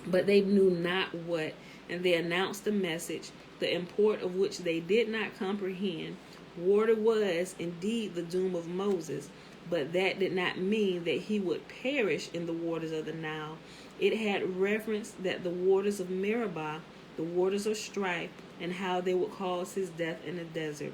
but they knew not what, and they announced a message, the import of which they did not comprehend. Water was indeed the doom of Moses, but that did not mean that he would perish in the waters of the Nile. It had reference that the waters of Meribah, the waters of strife, and how they would cause his death in the desert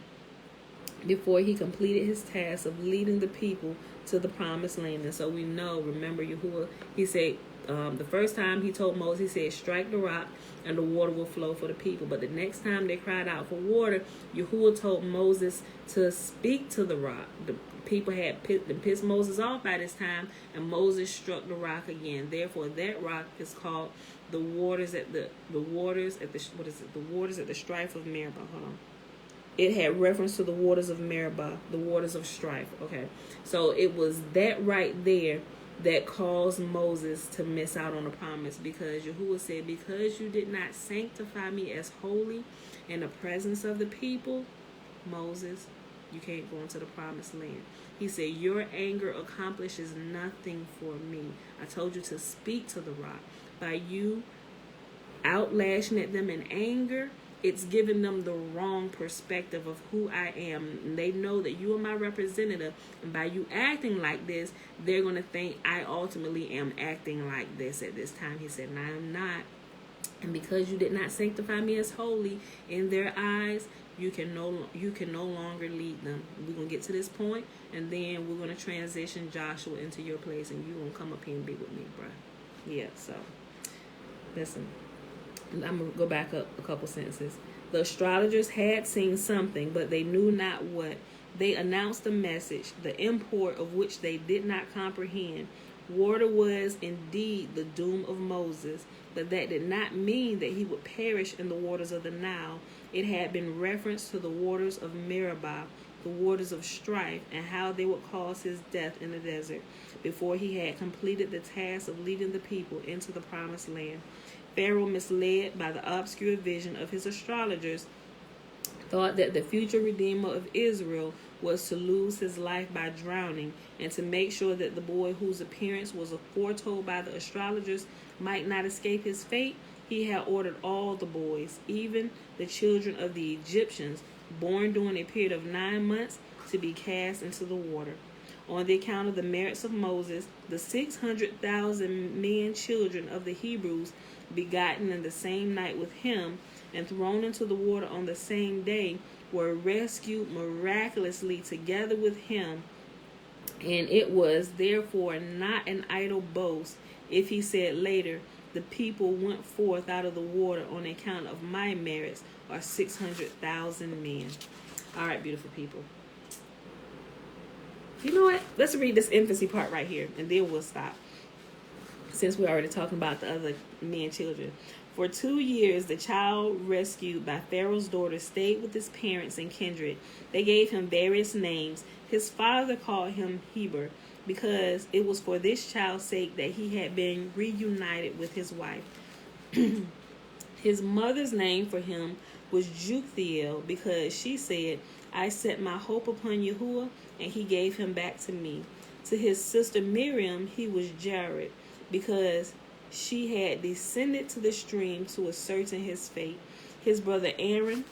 before he completed his task of leading the people to the promised land. And so we know, remember, Yahuwah, he said, the first time he told Moses, he said, strike the rock and the water will flow for the people. But the next time they cried out for water, Yahuwah told Moses to speak to the rock. The people had pissed Moses off by this time, and Moses struck the rock again. Therefore, that rock is called the waters at the strife of Meribah. Hold on. It had reference to the waters of Meribah, the waters of strife. Okay, so it was that right there that caused Moses to miss out on the promise, because Yahuwah said, because you did not sanctify me as holy in the presence of the people, Moses, you can't go into the promised land. He said, your anger accomplishes nothing for me. I told you to speak to the rock. By you outlashing at them in anger, it's giving them the wrong perspective of who I am. And they know that you are my representative. And by you acting like this, they're going to think I ultimately am acting like this at this time. He said, and I am not. And because you did not sanctify me as holy in their eyes, you can no longer lead them. We're going to get to this point, and then we're going to transition Joshua into your place, and you're going to come up here and be with me, bruh. Yeah, so listen. I'm going to go back up a couple sentences. The astrologers had seen something, but they knew not what. They announced a message, the import of which they did not comprehend. Water was indeed the doom of Moses, but that did not mean that he would perish in the waters of the Nile. It had been reference to the waters of Meribah, the waters of strife, and how they would cause his death in the desert before he had completed the task of leading the people into the promised land. Pharaoh, misled by the obscure vision of his astrologers, thought that the future Redeemer of Israel was to lose his life by drowning, and to make sure that the boy whose appearance was foretold by the astrologers might not escape his fate, he had ordered all the boys, even the children of the Egyptians, born during a period of 9 months, to be cast into the water. On the account of the merits of Moses, the 600,000 men children of the Hebrews, begotten in the same night with him, and thrown into the water on the same day, were rescued miraculously together with him. And it was therefore not an idle boast if he said later, the people went forth out of the water on account of my merits, or 600,000 men. All right, beautiful people. You know what? Let's read this infancy part right here, and then we'll stop, since we're already talking about the other men children. For 2 years, the child rescued by Pharaoh's daughter stayed with his parents and kindred. They gave him various names. His father called him Heber, because it was for this child's sake that he had been reunited with his wife. His mother's name for him was Juktheel, because she said, I set my hope upon Yahuwah, and he gave him back to me. To his sister Miriam, he was Jared, because she had descended to the stream to ascertain his fate. His brother Aaron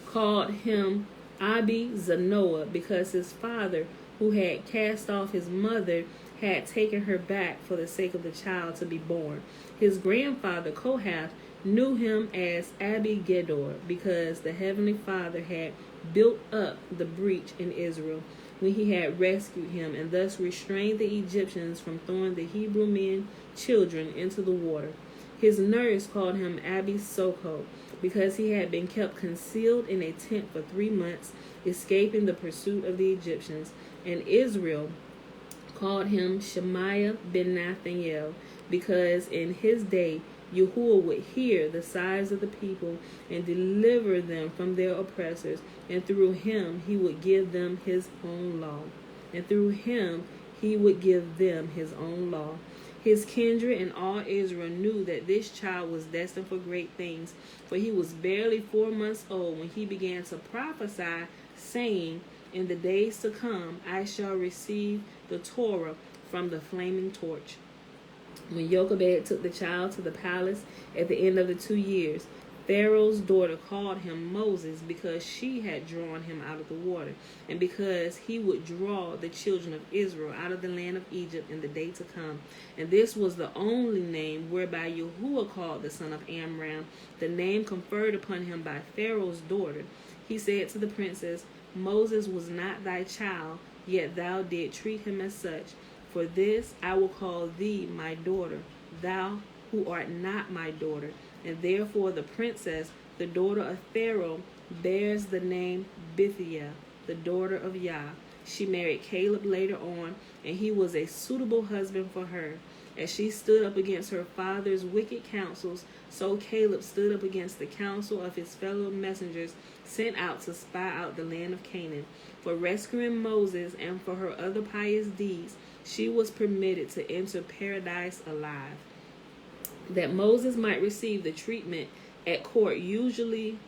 called him Abi Zanoah, because his father, who had cast off his mother, had taken her back for the sake of the child to be born. His grandfather Kohath knew him as Abi Gedor, because the Heavenly Father had built up the breach in Israel when he had rescued him, and thus restrained the Egyptians from throwing the Hebrew men children into the water. His nurse called him Abi Soko, because he had been kept concealed in a tent for 3 months, escaping the pursuit of the Egyptians. And Israel called him Shemaiah ben Nathaniel, because in his day Yahuwah would hear the sighs of the people and deliver them from their oppressors, and through him he would give them his own law. And through him he would give them his own law. His kindred and all Israel knew that this child was destined for great things, for he was barely 4 months old when he began to prophesy, saying, in the days to come I shall receive the Torah from the flaming torch. When Jochebed took the child to the palace at the end of the 2 years, Pharaoh's daughter called him Moses because she had drawn him out of the water, and because he would draw the children of Israel out of the land of Egypt in the day to come. And this was the only name whereby Yahuwah called the son of Amram, the name conferred upon him by Pharaoh's daughter. He said to the princess, Moses was not thy child, yet thou did treat him as such. For this I will call thee my daughter, thou who art not my daughter. And therefore the princess, the daughter of Pharaoh, bears the name Bithiah, the daughter of Yah. She married Caleb later on, and he was a suitable husband for her. As she stood up against her father's wicked counsels, so Caleb stood up against the counsel of his fellow messengers sent out to spy out the land of Canaan. For rescuing Moses and for her other pious deeds, she was permitted to enter paradise alive. That Moses might receive the treatment at court usually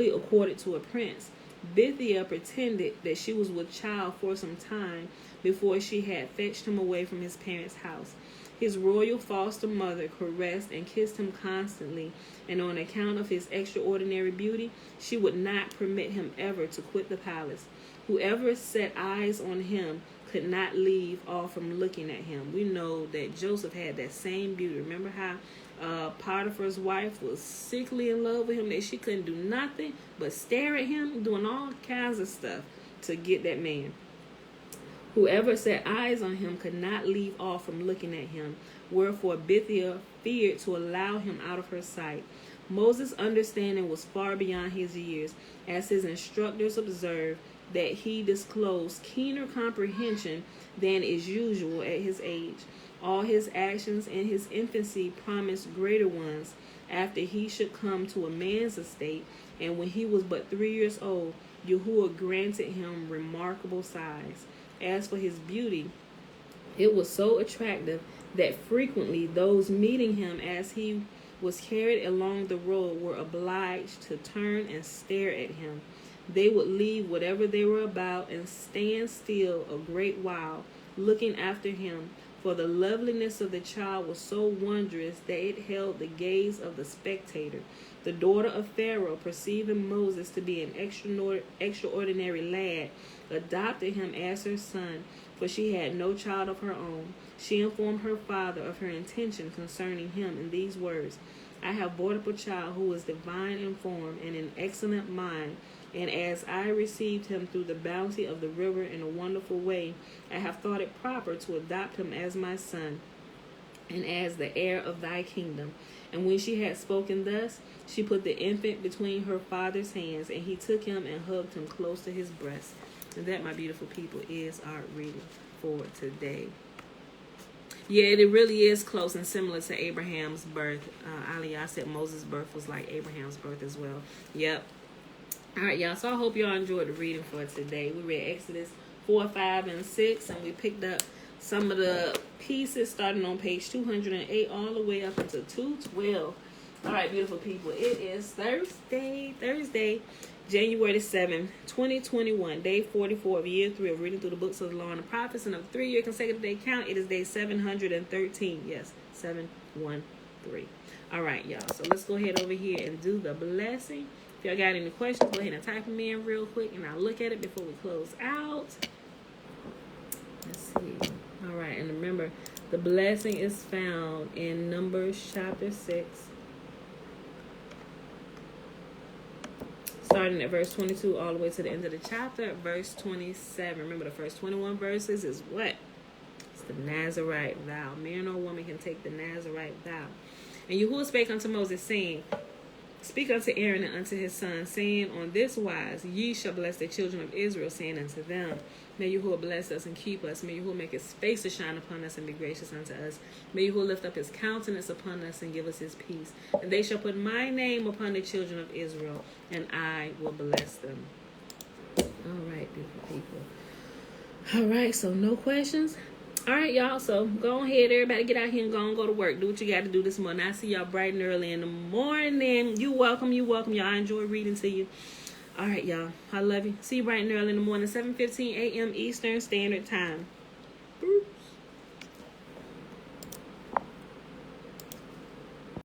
accorded to a prince, Bithiah pretended that she was with child for some time before she had fetched him away from his parents' house. His royal foster mother caressed and kissed him constantly, and on account of his extraordinary beauty, she would not permit him ever to quit the palace. Whoever set eyes on him could not leave off from looking at him. We know that Joseph had that same beauty. Remember how Potiphar's wife was sickly in love with him, that she couldn't do nothing but stare at him, doing all kinds of stuff to get that man. Whoever set eyes on him could not leave off from looking at him, wherefore Bithiah feared to allow him out of her sight. Moses' understanding was far beyond his years, as his instructors observed that he disclosed keener comprehension than is usual at his age. All his actions in his infancy promised greater ones after he should come to a man's estate, and when he was but 3 years old, Yahuwah granted him remarkable size. As for his beauty, it was so attractive that frequently those meeting him as he was carried along the road were obliged to turn and stare at him. They would leave whatever they were about and stand still a great while, looking after him, for the loveliness of the child was so wondrous that it held the gaze of the spectator. The daughter of Pharaoh, perceiving Moses to be an extraordinary lad, adopted him as her son, for she had no child of her own. She informed her father of her intention concerning him in these words, I have brought up a child who is divine in form and in excellent mind, and as I received him through the bounty of the river in a wonderful way, I have thought it proper to adopt him as my son, and as the heir of thy kingdom. And when she had spoken thus, she put the infant between her father's hands, and he took him and hugged him close to his breast. And that, my beautiful people, is our reading for today. Yeah, it really is close and similar to Abraham's birth. Aliyah said Moses' birth was like Abraham's birth as well. Yep. All right, y'all. So I hope y'all enjoyed the reading for today. We read Exodus 4, 5, and 6, and we picked up some of the pieces starting on page 208 all the way up until 212. All right, beautiful people. It is Thursday, January 7th, 2021, day 44 of year 3 of reading through the books of the law and the prophets, and of 3-year consecutive day count, it is day 713. Yes, 713. All right, y'all. So let's go ahead over here and do the blessing. If y'all got any questions, go ahead and type them in real quick, and I'll look at it before we close out. Let's see. All right, and remember, the blessing is found in Numbers chapter 6. Starting at verse 22 all the way to the end of the chapter at verse 27. Remember, the first 21 verses is what? It's the Nazarite vow. Man or woman can take the Nazarite vow. And Yahuwah spake unto Moses, saying, Speak unto Aaron and unto his sons, saying, On this wise ye shall bless the children of Israel, saying unto them, May Yahuwah bless us and keep us. May Yahuwah make his face to shine upon us and be gracious unto us. May Yahuwah lift up his countenance upon us and give us his peace. And they shall put my name upon the children of Israel, and I will bless them. All right, beautiful people. All right, so no questions. All right, y'all. So go ahead, everybody, get out here and go to work. Do what you got to do this morning. I see y'all bright and early in the morning. You welcome. Y'all. I enjoy reading to you. All right, y'all. I love you. See you bright and early in the morning, 7:15 a.m. Eastern Standard Time.